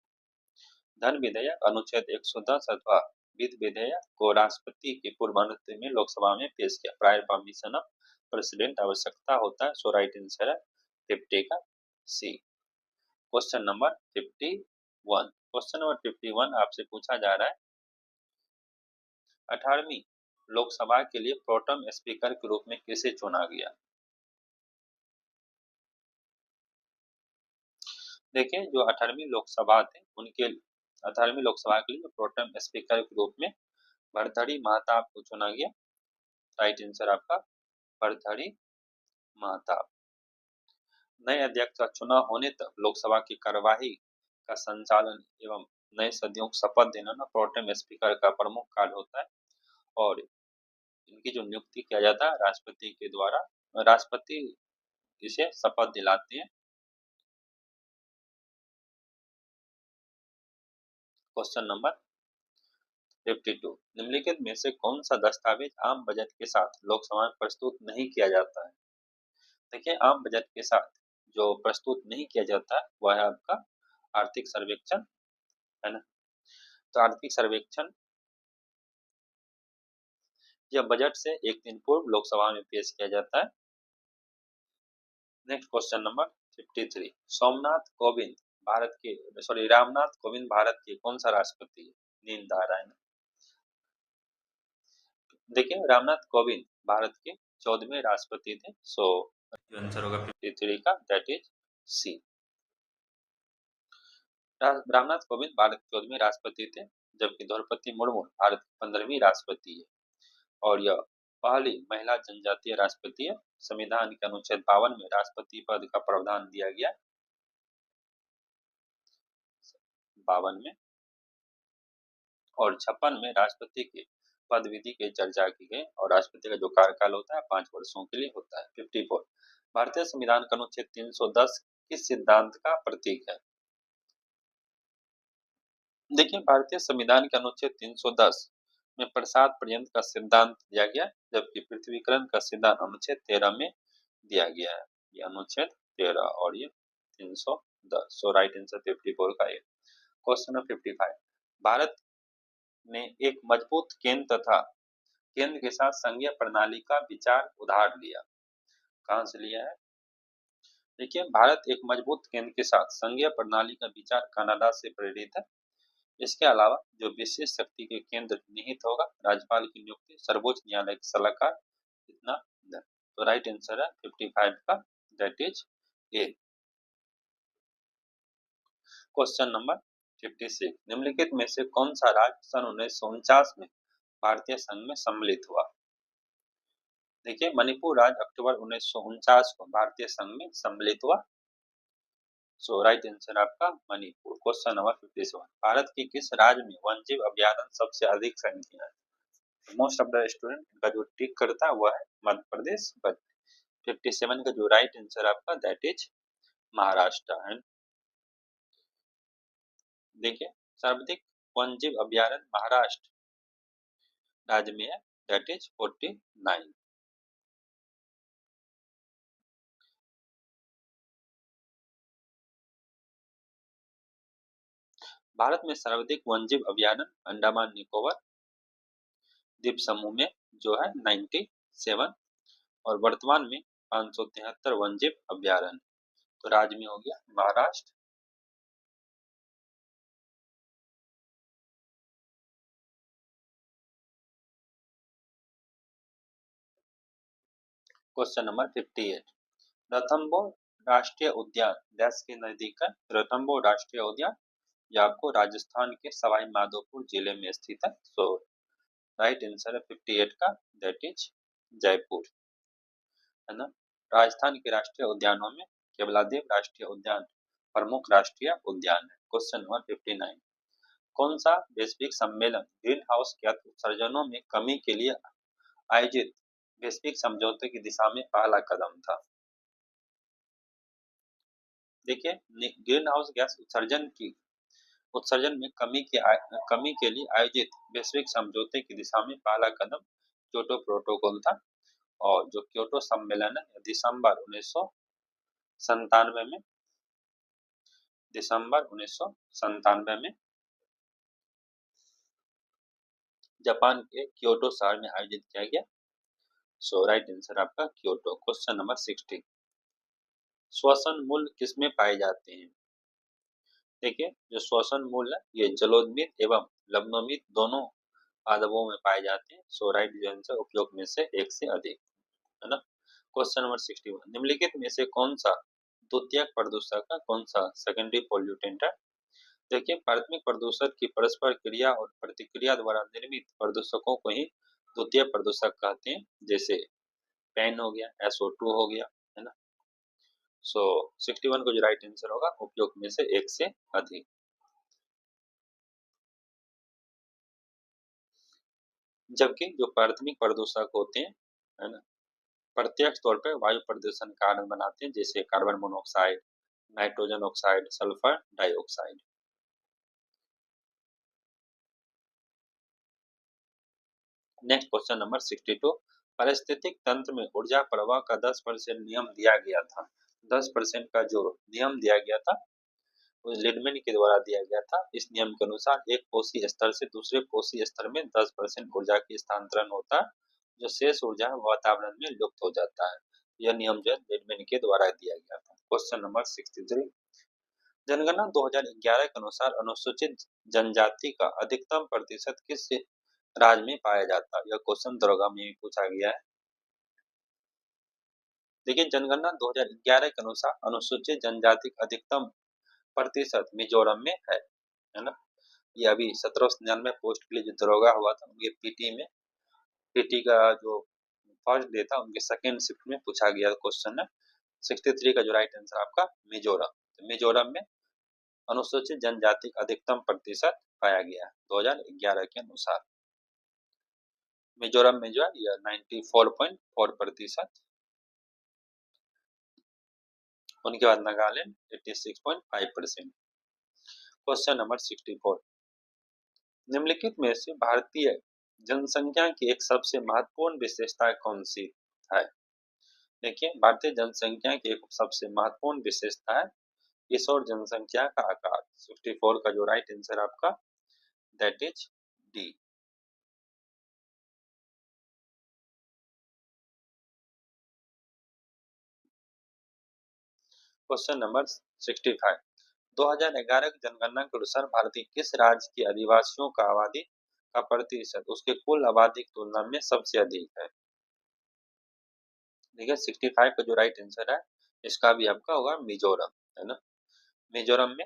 धन विधेयक अनुच्छेद 110 अथवा वित्त विधेयक को राष्ट्रपति की पूर्व अनुमति में लोकसभा में पेश किया, प्रायर परमिशन ऑफ प्रेसिडेंट आवश्यकता होता है। सो राइट आंसर है 50 का C. Question number 51, question number 51 आपसे पूछा जा रहा है 18वीं लोकसभा के लिए प्रोटेम स्पीकर के रूप में किसे चुना गया। देखिए जो 18वीं लोकसभा थे उनके 18वीं लोकसभा के लिए प्रोटेम स्पीकर के रूप में भर्तृहरि महताब को चुना गया। राइट आंसर आपका भर्तृहरि महताब। नए अध्यक्ष का चुनाव होने तक लोकसभा की कार्यवाही का संचालन एवं नए सदस्यों को शपथ देना प्रोटेम स्पीकर का प्रमुख कार्य होता है। और इनकी जो नियुक्ति किया जाता है राष्ट्रपति के द्वारा, राष्ट्रपति इसे शपथ दिलाते हैं। क्वेश्चन नंबर 52, निम्नलिखित में से कौन सा दस्तावेज आम बजट के साथ लोकसभा में प्रस्तुत नहीं किया जाता है। देखिए आम बजट के साथ जो प्रस्तुत नहीं किया जाता है वह है आपका आर्थिक सर्वेक्षण, है ना। तो आर्थिक सर्वेक्षण यह बजट से एक दिन पूर्व लोकसभा में पेश किया जाता है। Next question number 53, Somnath Kovind Bharat के रामनाथ कोविंद भारत के कौन सा राष्ट्रपति है। नींद आ रहा है ना। देखिए रामनाथ कोविंद भारत के 14वें राष्ट्रपति थे। सो आंसर होगा 53 का that is C. Ramnath Kovind Bharat के 14वें राष्ट्रपति थे, जबकि द्रौपदी मुर्मू भारत की 15वीं राष्ट्रपति है। और यह पहली महिला जनजातीय राष्ट्रपति है। संविधान के अनुच्छेद 52 में राष्ट्रपति पद का प्रावधान दिया गया 52 में, और 56 में राष्ट्रपति के पद विधि की चर्चा की गई। और राष्ट्रपति का जो कार्यकाल होता है 5 वर्षों के लिए होता है। 54, भारतीय संविधान का अनुच्छेद 310 किस सिद्धांत का प्रतीक है। देखिए भारतीय संविधान के अनुच्छेद 310 में प्रसाद पर्यंत का सिद्धांत दिया गया, जबकि पृथ्वीकरण का सिद्धांत अनुच्छेद 13 में दिया गया है। ये अनुच्छेद 13 और ये 310। सो राइट आंसर 54 का है। क्वेश्चन नंबर 55, भारत ने एक मजबूत केंद्र तथा केंद्र के साथ संघीय प्रणाली का विचार उधार लिया। कहां से लिया है। देखिए भारत एक मजबूत केंद्र के साथ संघीय प्रणाली का विचार कनाडा से प्रेरित है। इसके अलावा जो विशेष शक्ति के केंद्र निहित होगा, राज्यपाल की नियुक्ति, सर्वोच्च न्यायालय के सलाहकार, इतना धन। तो राइट आंसर है 55 का that is a. Question number 56, निम्नलिखित में से कौन सा राज्य सन 1949 में भारतीय संघ में सम्मिलित हुआ। देखिए मणिपुर राज्य अक्टूबर 1949 को भारतीय संघ में सम्मिलित हुआ। सो राइट आंसर आपका मणिपुर। क्वेश्चन नंबर 57, भारत की किस राज्य में वन्यजीव अभ्यारण्य सबसे अधिक संख्या है। मोस्ट ऑफ द स्टूडेंट का जो टिक करता है वह है मध्य प्रदेश। बट 57 का जो राइट आंसर आपका दैट इज महाराष्ट्र है। देखिए सर्वाधिक वन्यजीव अभ्यारण्य महाराष्ट्र राज्य में है दैट इज 49। भारत में सर्वाधिक वन्यजीव अभयारण्य अंडमान निकोबार द्वीप समूह में जो है 97, और वर्तमान में 573 वन्यजीव अभयारण्य। तो राज्य में हो गया महाराष्ट्र। क्वेश्चन नंबर 58, रणथंभौर राष्ट्रीय उद्यान देश के नजदीक है। रणथंभौर राष्ट्रीय उद्यान यह आपको राजस्थान के सवाई माधोपुर जिले में स्थित है। सो राइट आंसर है 58 का, दैट इज जयपुर, है ना। राजस्थान के राष्ट्रीय उद्यानों में केवलादेव राष्ट्रीय उद्यान प्रमुख राष्ट्रीय उद्यान है। क्वेश्चन नंबर 59, कौन सा वैश्विक सम्मेलन ग्रीन हाउस गैस उत्सर्जनों में कमी के लिए आयोजित वैश्विक समझौते की दिशा में पहला कदम था? देखिए, ग्रीन हाउस गैस उत्सर्जन में कमी के लिए आयोजित वैश्विक समझौते की दिशा में पहला कदम क्योटो प्रोटोकॉल था। और जो क्योटो सम्मेलन है दिसंबर 1997 में जापान के क्योटो शहर में आयोजित किया गया। सो राइट आंसर आपका क्योटो। क्वेश्चन नंबर 60, श्वसन मूल किसमें पाए जाते हैं? देखिए, जो श्वसन मूल है ये जलोदमित एवं लवणोमित दोनों आदवों में पाए जाते हैं। सो राइट आंसर उपयोग में से एक से अधिक, है ना। क्वेश्चन नंबर 61, निम्नलिखित में से कौन सा द्वितीयक प्रदूषक है, कौन सा सेकेंडरी पोल्यूटेंट है? देखिए, प्राथमिक प्रदूषक की परस्पर क्रिया और प्रतिक्रिया द्वारा निर्मित प्रदूषकों को ही द्वितीय प्रदूषक कहते हैं। जैसे पेन हो गया, SO2 हो गया, है ना। सो 61 को जो राइट आंसर होगा उपयोग में से एक से अधिक। जबकि जो प्राथमिक प्रदूषक होते हैं, है ना, प्रत्यक्ष तौर पर वायु प्रदूषण कारण बनाते हैं, जैसे carbon monoxide, nitrogen oxide, sulphur dioxide. Next question number 62, पारिस्थितिक तंत्र में ऊर्जा प्रवाह का 10% नियम दिया गया था। 10% का जो नियम दिया गया था वो लिडमैन के द्वारा दिया गया था। इस नियम के अनुसार एक कोसी स्तर से दूसरे कोसी स्तर में 10% ऊर्जा की स्थानांतरण होता है, जो शेष ऊर्जा वातावरण में लुप्त हो जाता है। यह नियम जो लिडमैन के द्वारा दिया गया था। क्वेश्चन नंबर 63, जनगणना 2011 के अनुसार अनुसूचित जनजाति का अधिकतम प्रतिशत किस राज्य में पाया जाता है? यह क्वेश्चन दरोगा में भी पूछा गया है। देखिए, जनगणना 2011 के अनुसार अनुसूचित जनजाति का अधिकतम प्रतिशत मिजोरम में है ना। ये अभी 1799 पोस्ट के लिए जो दरोगा हुआ था उनके पीटी का जो फर्स्ट डे था उनके सेकेंड शिफ्ट में पूछा गया क्वेश्चन है। 63 का जो राइट आंसर आपका मिजोरम। तो मिजोरम में अनुसूचित जनजाति का अधिकतम प्रतिशत पाया गया 2011 के अनुसार। मिजोरम में जो है यह 94.4%, उनके बाद नागालैंड 86.5%। क्वेश्चन नंबर 64, निम्नलिखित में से भारतीय जनसंख्या की एक सबसे महत्वपूर्ण विशेषता कौन सी है? देखिए, भारतीय जनसंख्या की एक सबसे महत्वपूर्ण विशेषता है किशोर जनसंख्या का आकार। 64 का जो राइट आंसर आपका that is D. Question number 65, 2011 की जनगणना के अनुसार भारतीय किस राज्य के आदिवासियों का आबादी का प्रतिशत उसके कुल आबादी की तुलना में सबसे अधिक है? देखिए, 65 का जो राइट आंसर है इसका भी आपका होगा मिजोरम, है ना। मिजोरम में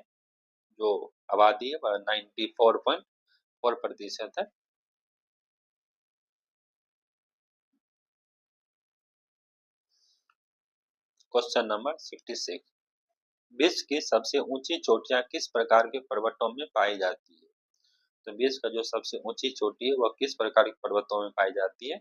जो आबादी है वह 94.4% है। क्वेश्चन नंबर 66, विश्व की सबसे ऊंची चोटियां किस प्रकार के पर्वतों में पाई जाती है? तो विश्व का जो सबसे ऊंची चोटी है वह किस प्रकार के पर्वतों में पाई जाती है?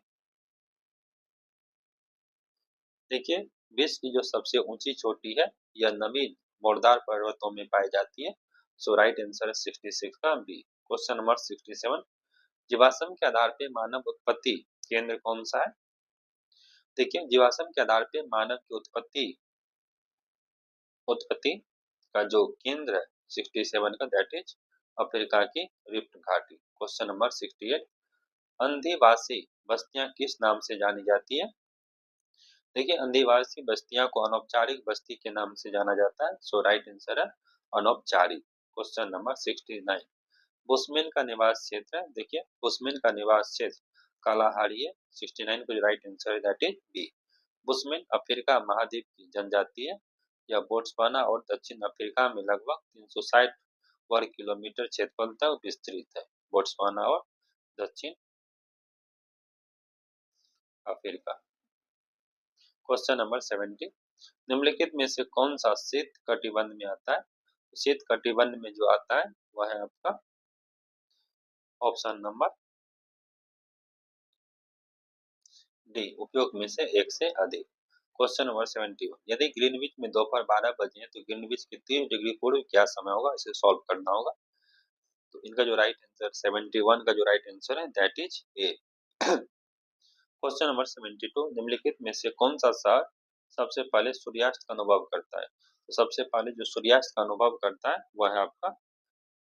देखिए, विश्व की जो सबसे ऊंची चोटी है यह नवीन मोरदार पर्वतों में पाई जाती है। सो राइट आंसर है 66 का बी। क्वेश्चन नंबर 67, जीवाश्म के आधार पर मानव उत्पत्ति केंद्र कौन सा है? देखिए, जीवाश्म के आधार पर मानव की उत्पत्ति का जो केंद्र है 67 का दैट इज अफ्रीका की रिफ्ट घाटी। क्वेश्चन नंबर 68, अंधीवासी बस्तियां किस नाम से जानी जाती है? देखिए, अंधीवासी बस्तियां को अनौपचारिक बस्ती के नाम से जाना जाता है। सो राइट आंसर है अनौपचारिक। क्वेश्चन नंबर 69, बुशमैन का निवास क्षेत्र है। देखिए, बुशमैन का निवास क्षेत्र कालाहारी है। 69 को राइट आंसर है that is B. Bushman Africa महाद्वीप की जनजाति है। यह बोट्सवाना और दक्षिण अफ्रीका में लगभग 360 वर्ग किलोमीटर क्षेत्रफल तक विस्तृत है। बोट्सवाना और दक्षिण अफ्रीका। क्वेश्चन नंबर 70, निम्नलिखित में से कौन सा शीत कटिबंध में आता है? शीत कटिबंध में जो आता है वह है आपका ऑप्शन नंबर डी, उपयोग में से एक से अधिक। क्वेश्चन नंबर 71, यदि ग्रीनविच में दोपहर 12 बजे हैं तो ग्रीनविच के 30 डिग्री पूर्व क्या समय होगा? इसे सॉल्व करना होगा। तो इनका जो राइट आंसर 71 का जो राइट आंसर है that is a. Question number 72, निम्नलिखित में से कौन सा शहर सबसे पहले सूर्यास्त का अनुभव करता है? तो सबसे पहले जो सूर्यास्त का अनुभव करता है वह है आपका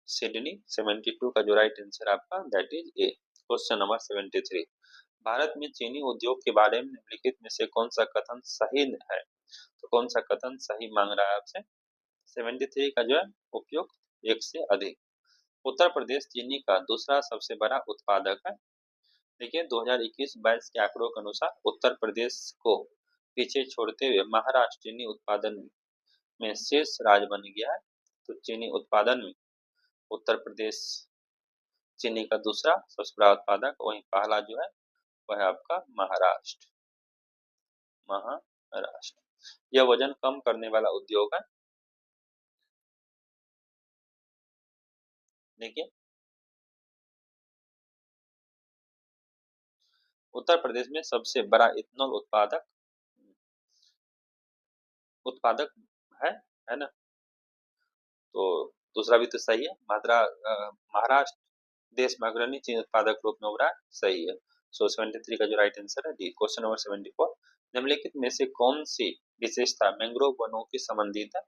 सिडनी। 72 का जो राइट आंसर आपका that is a. Question number 73, Bharat में चीनी उद्योग के बारे में निम्नलिखित में से कौन सा कथन सही है? तो कौन सा कथन सही मांग रहा है आपसे? 73 का जो है उपयोग एक से अधिक। उत्तर प्रदेश चीनी का दूसरा सबसे बड़ा उत्पादक है। देखिए, 2021-22 के आंकड़ों के अनुसार उत्तर प्रदेश को पीछे छोड़ते हुए महाराष्ट्र चीनी उत्पादन में शीर्ष राज्य बन गया है। तो चीनी उत्पादन में उत्तर प्रदेश चीनी का दूसरा सबसे बड़ा उत्पादक, वहीं पहला जो है वह है आपका महाराष्ट्र। महाराष्ट्र यह वजन कम करने वाला उद्योग है। देखिए, उत्तर प्रदेश में सबसे बड़ा इथेनॉल उत्पादक उत्पादक है ना। तो दूसरा भी तो सही है। महाराष्ट्र देश में अग्रणी चीनी उत्पादक रूप में उभरा है, सही है। सो 73 का जो राइट आंसर है डी। क्वेश्चन नंबर 74, निम्नलिखित में से कौन सी विशेषता मैंग्रोव वनों की संबंधित है?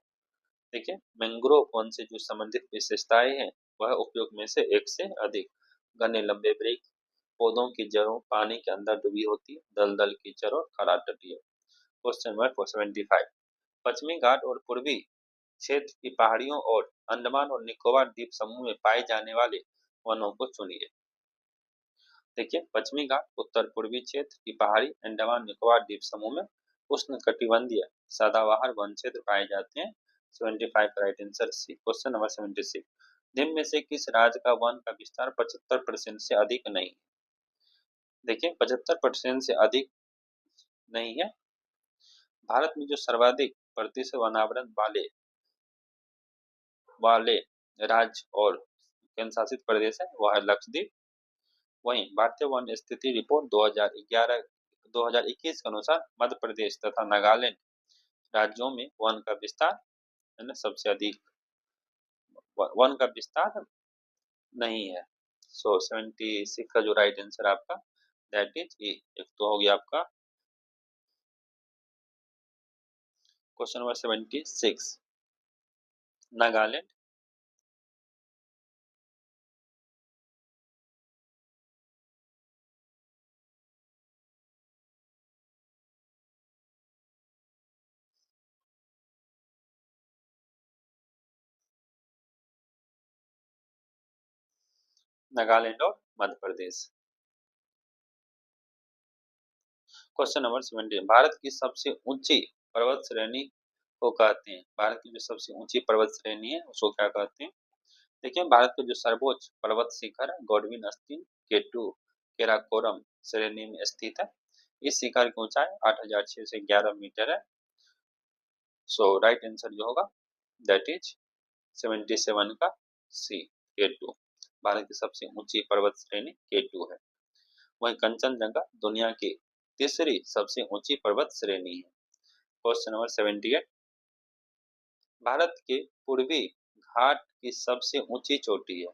देखिए, मैंग्रोव वन से जो संबंधित विशेषताएं हैं वह उपयोग में से एक से अधिक। घने लंबे वृक्ष, पौधों की जड़ों पानी के अंदर डूबी होती है, दलदल की जड़ और खराब तटीय। क्वेश्चन नंबर 475, पश्चिमी घाट और पूर्वी क्षेत्र की पहाड़ियों और अंडमान और निकोबार द्वीप समूह में पाए जाने वाले वनों को चुनिए। देखिए, पश्चिमी घाट, उत्तर पूर्वी क्षेत्र की पहाड़ी, अंडमान निकोबार द्वीप समूह में उष्ण कटिबंधीय सदाबहार वन क्षेत्र पाए जाते हैं। 75 का right answer C. Question number 76, निम्न में से किस राज्य का वन का विस्तार 75% से अधिक नहीं है? देखिए, 75% से अधिक नहीं है। भारत में जो सर्वाधिक प्रतिशत वनावरण वाले राज्य और केंद्र शासित प्रदेश है वह है लक्षद्वीप। वहीं भारतीय वन स्थिति रिपोर्ट 2021 के अनुसार मध्य प्रदेश तथा नागालैंड राज्यों में वन का विस्तार है ना सबसे अधिक वन का विस्तार नहीं है। सो 76 का जो राइट आंसर आपका दैट इज ए। एक तो हो गया आपका क्वेश्चन नंबर 76, नागालैंड। नागालैंड और मध्य प्रदेश। क्वेश्चन नंबर 70, भारत की सबसे ऊंची पर्वत श्रेणी को कहते हैं? भारत की जो सबसे ऊंची पर्वत श्रेणी है उसको क्या कहते हैं? देखिए, भारत का जो सर्वोच्च पर्वत शिखर है गॉडविन अस्तीन केटू केराकोरम श्रेणी में स्थित है। इस शिखर की ऊंचाई 8,600 से 11 मीटर है। सो राइट आंसर जो होगा दैट इज 77 का सी, केटू। भारत की सबसे ऊंची पर्वत श्रेणी केटू है। वहीं कंचनजंगा दुनिया की तीसरी सबसे ऊंची पर्वत श्रेणी है। क्वेश्चन नंबर 78, भारत के पूर्वी घाट की सबसे ऊंची चोटी है।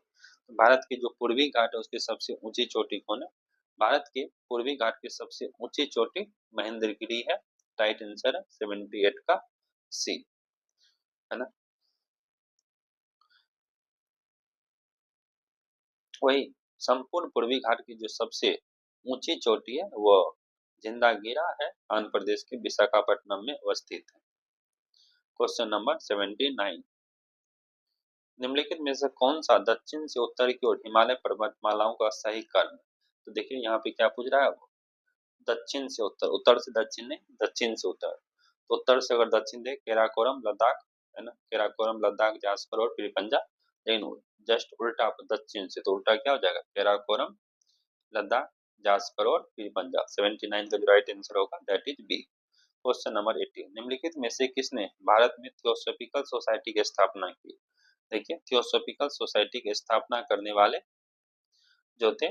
भारत की जो पूर्वी घाट है उसकी सबसे ऊंची चोटी कौन है? भारत के पूर्वी घाट की सबसे ऊंची चोटी महेंद्रगिरी है। राइट आंसर है 78 का सी, है ना। वही संपूर्ण पूर्वी घाट की जो सबसे ऊंची चोटी है वो जिंदागिरा है, आंध्र प्रदेश के विशाखापट्टनम में अवस्थित है। क्वेश्चन नंबर 79, निम्नलिखित में से कौन सा दक्षिण से उत्तर की ओर हिमालय पर्वतमालाओं का सही क्रम? तो देखिए यहाँ पे क्या पूछ रहा है वो, दक्षिण से उत्तर, उत्तर से दक्षिण नहीं, दक्षिण से उत्तर। तो उत्तर से अगर दक्षिण दे केराकोरम लद्दाख, है ना, केराकोरम लद्दाख जास्कर और फिर पंजाब। लेकिन जस्ट उल्टा दक्षिण से, तो उल्टा क्या हो जाएगा, केराकोरम लद्दाख जास्कर और फिर पंजाब। 79 का जो राइट आंसर होगा that is B. Question number 80, निम्नलिखित में से किसने भारत में थियोसॉफिकल सोसाइटी की स्थापना की? देखिए थियोसॉफिकल सोसाइटी की स्थापना करने वाले जो थे,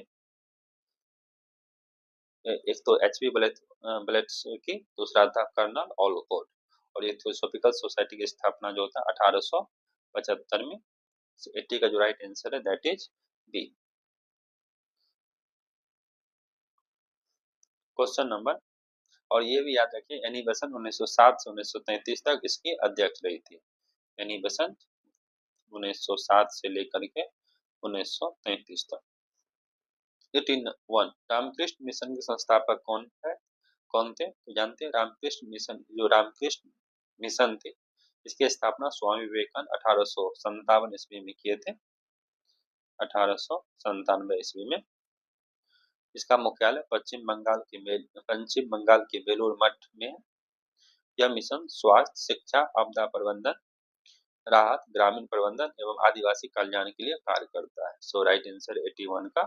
एक तो एच पी ब्लेट्सकी, दूसरा था कर्नल ओलकोट। और ये थियोसॉफिकल सोसाइटी की स्थापना जो था 1875 में। 80 का जो राइट आंसर है that is B. Question number, और ये भी याद रखिए एनी बेसेंट 1907 से 1933 तक इसकी अध्यक्ष रही थी। एनी बेसेंट 1907 से लेकर के 1933 तक। 81, रामकृष्ण मिशन के संस्थापक कौन थे? तो जानते हैं रामकृष्ण मिशन, जो रामकृष्ण मिशन थे इसकी स्थापना स्वामी विवेकानंद 1857 ईस्वी में किए थे। 1897 ईस्वी में। इसका मुख्यालय पश्चिम बंगाल के बेलूर मठ में है। यह मिशन स्वास्थ्य, शिक्षा, आपदा प्रबंधन, राहत, ग्रामीण प्रबंधन एवं आदिवासी कल्याण के लिए कार्य करता है। सो राइट आंसर 81 का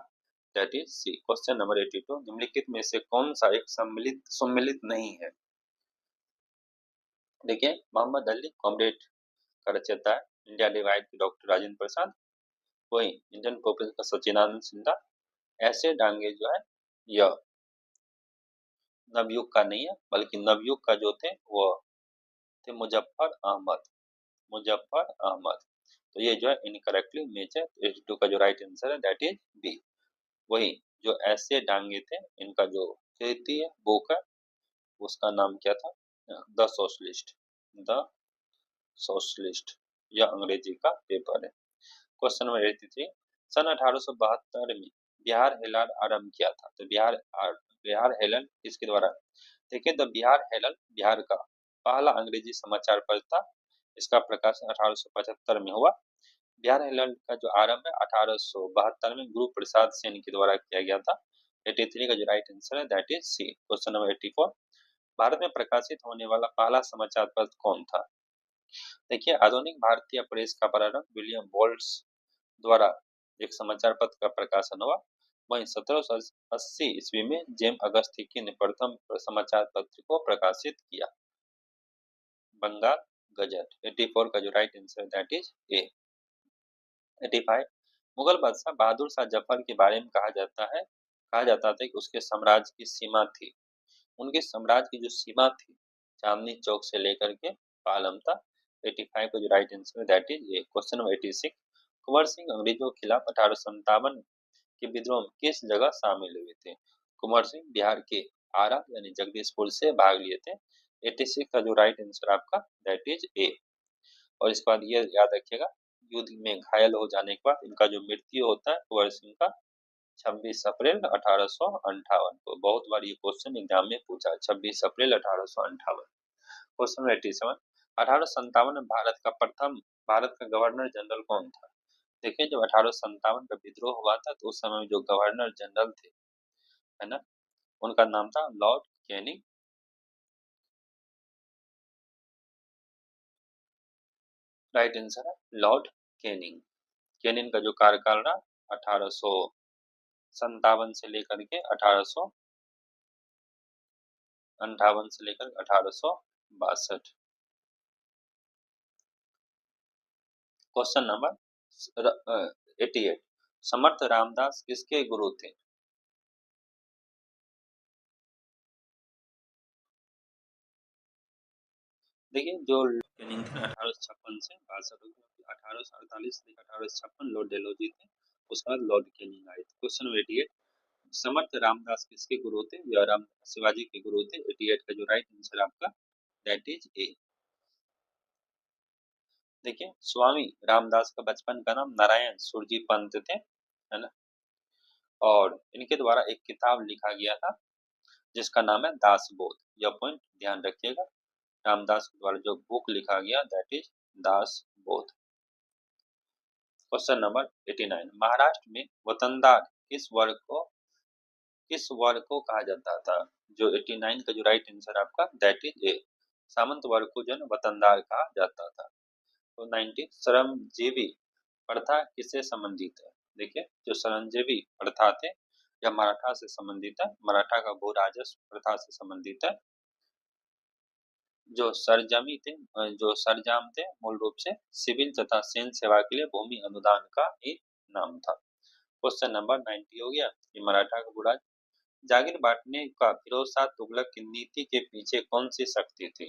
that is C. Question number 82, निम्नलिखित में से कौन सा एक सम्मिलित नहीं है? देखिए मोहम्मद अली कॉमरेड का रचयिता है, इंडिया डिवाइड की डॉक्टर राजेंद्र प्रसाद, वही इंडियन पॉपुलर का सचिदानंद सिन्हा। ऐसे डांगे जो है यह नवयुग का नहीं है, बल्कि नवयुग का जो थे वो थे मुजफ्फर अहमद। तो ये जो है इनकरेक्टली मैच है। 82 का जो राइट आंसर है दैट इज बी। वही जो ऐसे डांगे थे इनका जो कृति है बुक है उसका नाम क्या था, द सोशलिस्ट। द सोशलिस्ट, यह अंग्रेजी का पेपर है। क्वेश्चन नंबर 83, सन 1872 में बिहार हेलाल आरंभ किया था। तो बिहार हेलल किसके द्वारा? देखिए द बिहार हेलल बिहार का पहला अंग्रेजी समाचार पत्र था। इसका प्रकाशन 1875 में हुआ। बिहार हेलल का जो आरंभ है 1872 में गुरु प्रसाद सेन के द्वारा किया गया था। 83 का जो राइट आंसर है that is C. Question number 84, Bharat में प्रकाशित होने वाला पहला समाचार पत्र कौन था? देखिए आधुनिक भारतीय प्रेस का प्रारंभ विलियम बोल्ट्स द्वारा एक समाचार पत्र का प्रकाशन हुआ। वहीं 1780 ईस्वी में जेम अगस्ती ने प्रथम समाचार पत्र को प्रकाशित किया, बंगाल गजट। 84 का जो राइट आंसर है दैट इज ए। 85, मुगल बादशाह बहादुर शाह जफर के बारे में कहा जाता था कि उसके साम्राज्य की सीमा थी, उनके साम्राज्य की जो सीमा थी चांदनी चौक से लेकर के पालम तक। 85 का जो राइट आंसर है that is a. Question number 86, Kunwar Singh अंग्रेजों के खिलाफ 1857 के विद्रोह में किस जगह शामिल हुए थे? कुंवर सिंह बिहार के आरा यानी जगदीशपुर से भाग लिए थे। 86 का जो राइट आंसर आपका दैट इज ए। और इसके बाद ये याद रखिएगा, युद्ध में घायल हो जाने के बाद इनका जो मृत्यु होता है कुंवर सिंह का 26 अप्रैल 1858 को। बहुत बार ये क्वेश्चन एग्जाम में पूछा, 26 अप्रैल 1858। क्वेश्चन 87, 1857 में भारत का गवर्नर जनरल कौन था? देखिए जब 1857 का विद्रोह हुआ था तो उस समय में जो गवर्नर जनरल थे, है ना, उनका नाम था लॉर्ड कैनिंग। राइट आंसर है लॉर्ड कैनिंग। कैनिंग का जो कार्यकाल रहा 1857 से लेकर के 1858 से लेकर 1862। क्वेश्चन नंबर 88, समर्थ रामदास किसके गुरु थे? देखिए जो कैनिंग थे 1856 से 62, 1848 से 1856 लॉर्ड डेलोजी थे, उसके बाद लॉर्ड कैनिंग आए थे। क्वेश्चन 88, समर्थ रामदास किसके गुरु थे? या राम शिवाजी के गुरु थे। 88 का जो राइट आंसर आपका दैट इज ए। देखिए स्वामी रामदास का बचपन का नाम नारायण सुरजी पंत थे, है ना। और इनके द्वारा एक किताब लिखा गया था जिसका नाम है दासबोध। यह पॉइंट ध्यान रखिएगा, रामदास के द्वारा जो बुक लिखा गया that is Dasbodh. Question number 89, Maharashtra में वतनदार किस वर्ग को कहा जाता था? जो 89 का जो राइट आंसर आपका दैट इज ए, सामंत वर्ग को जो वतनदार कहा जाता था। तो 90, श्रमजीवी प्रथा किससे संबंधित है? देखिए, जो श्रमजीवी प्रथा थे यह मराठा से संबंधित है, मराठा का भू राजस्व प्रथा से संबंधित है। जो सरजाम थे मूल रूप से सिविल तथा सैन्य सेवा के लिए भूमि अनुदान का ही नाम था। क्वेश्चन नंबर 90 हो गया, ये मराठा का भू राजस्व। जागीर बांटने का फिरोज शाह तुगलक की नीति के पीछे कौन सी शक्ति थी?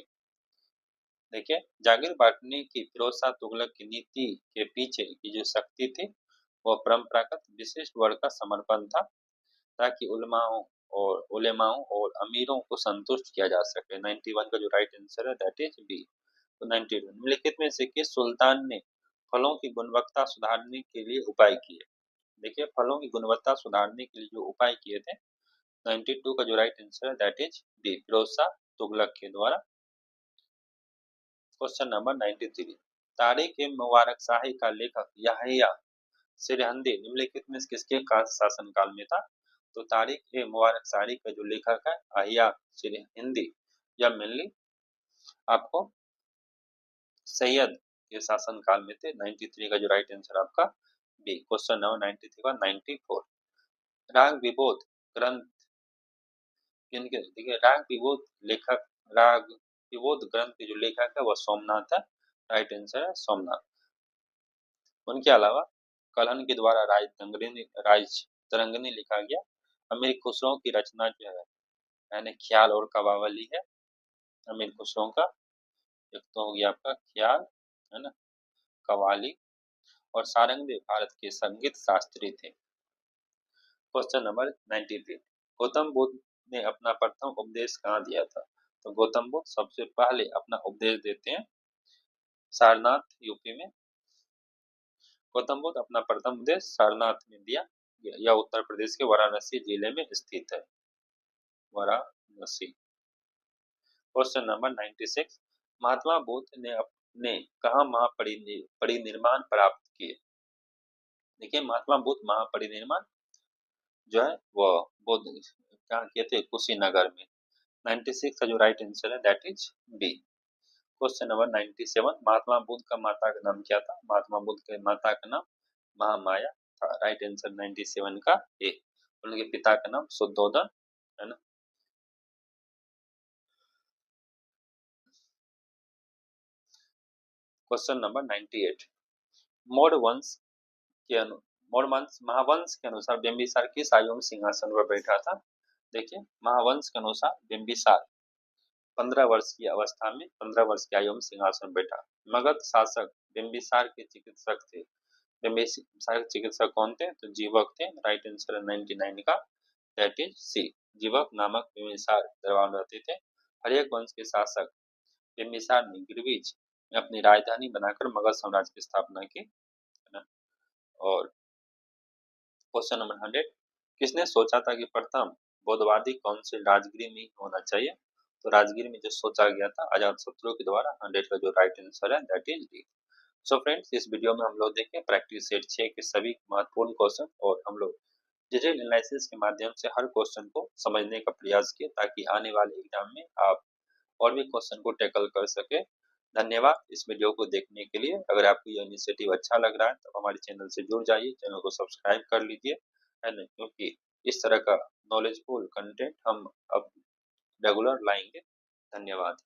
देखिए, जागीर बांटने की फिरोज शाह तुगलक की नीति के पीछे की जो शक्ति थी वह परंपरागत विशिष्ट वर्ग का समर्पण था, ताकि उलेमाओं और अमीरों को संतुष्ट किया जा सके। 91 का जो राइट आंसर है दैट इज बी। तो 92, निम्नलिखित में से किस सुल्तान ने फलों की गुणवत्ता सुधारने के लिए उपाय किए? देखिए, फलों की गुणवत्ता सुधारने के लिए जो उपाय किए थे, 92 का जो राइट आंसर है that is B, Firoz Shah Tughlaq के द्वारा। क्वेश्चन नंबर 93, तारीख ए मुबारक शाही का लेखक याहिया सिरहिंदी निम्नलिखित में किसके शासनकाल में था? तो तारीख ए मुबारक शाही का जो लेखक है याहिया सिरहिंदी, या मेनली आपको सैयद के शासनकाल में थे। 93 का जो राइट आंसर आपका बी। क्वेश्चन नंबर 93 का 94, राग विबोध ग्रंथ किनके? देखिए, राग विबोध ग्रंथ के जो लेखक है वह सोमनाथ है, राइट आंसर है सोमनाथ। उनके अलावा कलहन के द्वारा राज तरंगिणी लिखा गया। अमीर खुसरो की रचना जो है यानी ख्याल और कवाली है अमीर खुसरो का। एक तो हो गया आपका ख्याल, है ना, कवाली, और सारंगदेव भारत के संगीत शास्त्री थे। क्वेश्चन नंबर 93, गौतम बुद्ध ने अपना प्रथम उपदेश कहाँ दिया था? तो गौतम बुद्ध सबसे पहले अपना उपदेश देते हैं सारनाथ यूपी में। गौतम बुद्ध अपना प्रथम उपदेश सारनाथ में दिया। यह उत्तर प्रदेश के वाराणसी जिले में स्थित है, वाराणसी। क्वेश्चन नंबर 96, महात्मा बुद्ध ने कहा महापरिनिर्वाण प्राप्त किए? देखिए, महात्मा बुद्ध महापरिनिर्वाण जो है वो बुद्ध कहाँ किए थे? कुशीनगर में। 96 का जो राइट आंसर है that is B. Question number 97, Mahatma Buddha का माता का नाम क्या था? महात्मा बुद्ध के माता का नाम महामाया था, राइट आंसर 97 का ए। उनके पिता का नाम शुद्धोधन, है ना। क्वेश्चन नंबर 98, मौर्य वंश महावंश के अनुसार बिंबिसार किस आयु में सिंहासन पर बैठा था? देखिए, महावंश के अनुसार बिंबिसार 15 वर्ष की अवस्था में 15 वर्ष की आयु में सिंहासन बैठा। मगध शासक बिंबिसार के चिकित्सक थे। बिंबिसार के चिकित्सक कौन थे? तो जीवक थे, राइट आंसर है 99 का दैट इज सी। जीवक नामक बिंबिसार दरबार में रहते थे। हर्यक वंश के शासक बिंबिसार ने गिरविज में अपनी राजधानी बनाकर मगध साम्राज्य की स्थापना की, है ना। और क्वेश्चन नंबर 100, किसने सोचा था कि प्रथम बौद्धवादी काउंसिल राजगीर में ही होना चाहिए? तो राजगीर में जो सोचा गया था अजात शत्रु के द्वारा। 100 का जो राइट आंसर है that is D. So friends, इस वीडियो में हम लोग देखें प्रैक्टिस सेट 6 के सभी महत्वपूर्ण क्वेश्चन, और हम लोग डिटेल एनालिसिस के माध्यम से हर क्वेश्चन को समझने का प्रयास किए ताकि आने वाले एग्जाम में आप और भी क्वेश्चन को टैकल कर सके। धन्यवाद इस वीडियो को देखने के लिए। अगर आपको यह इनिशिएटिव अच्छा लग रहा है तो हमारे चैनल से जुड़ जाइए, चैनल को सब्सक्राइब कर लीजिए, है ना, क्योंकि इस तरह का नॉलेजफुल कंटेंट हम अब रेगुलर लाएंगे। धन्यवाद।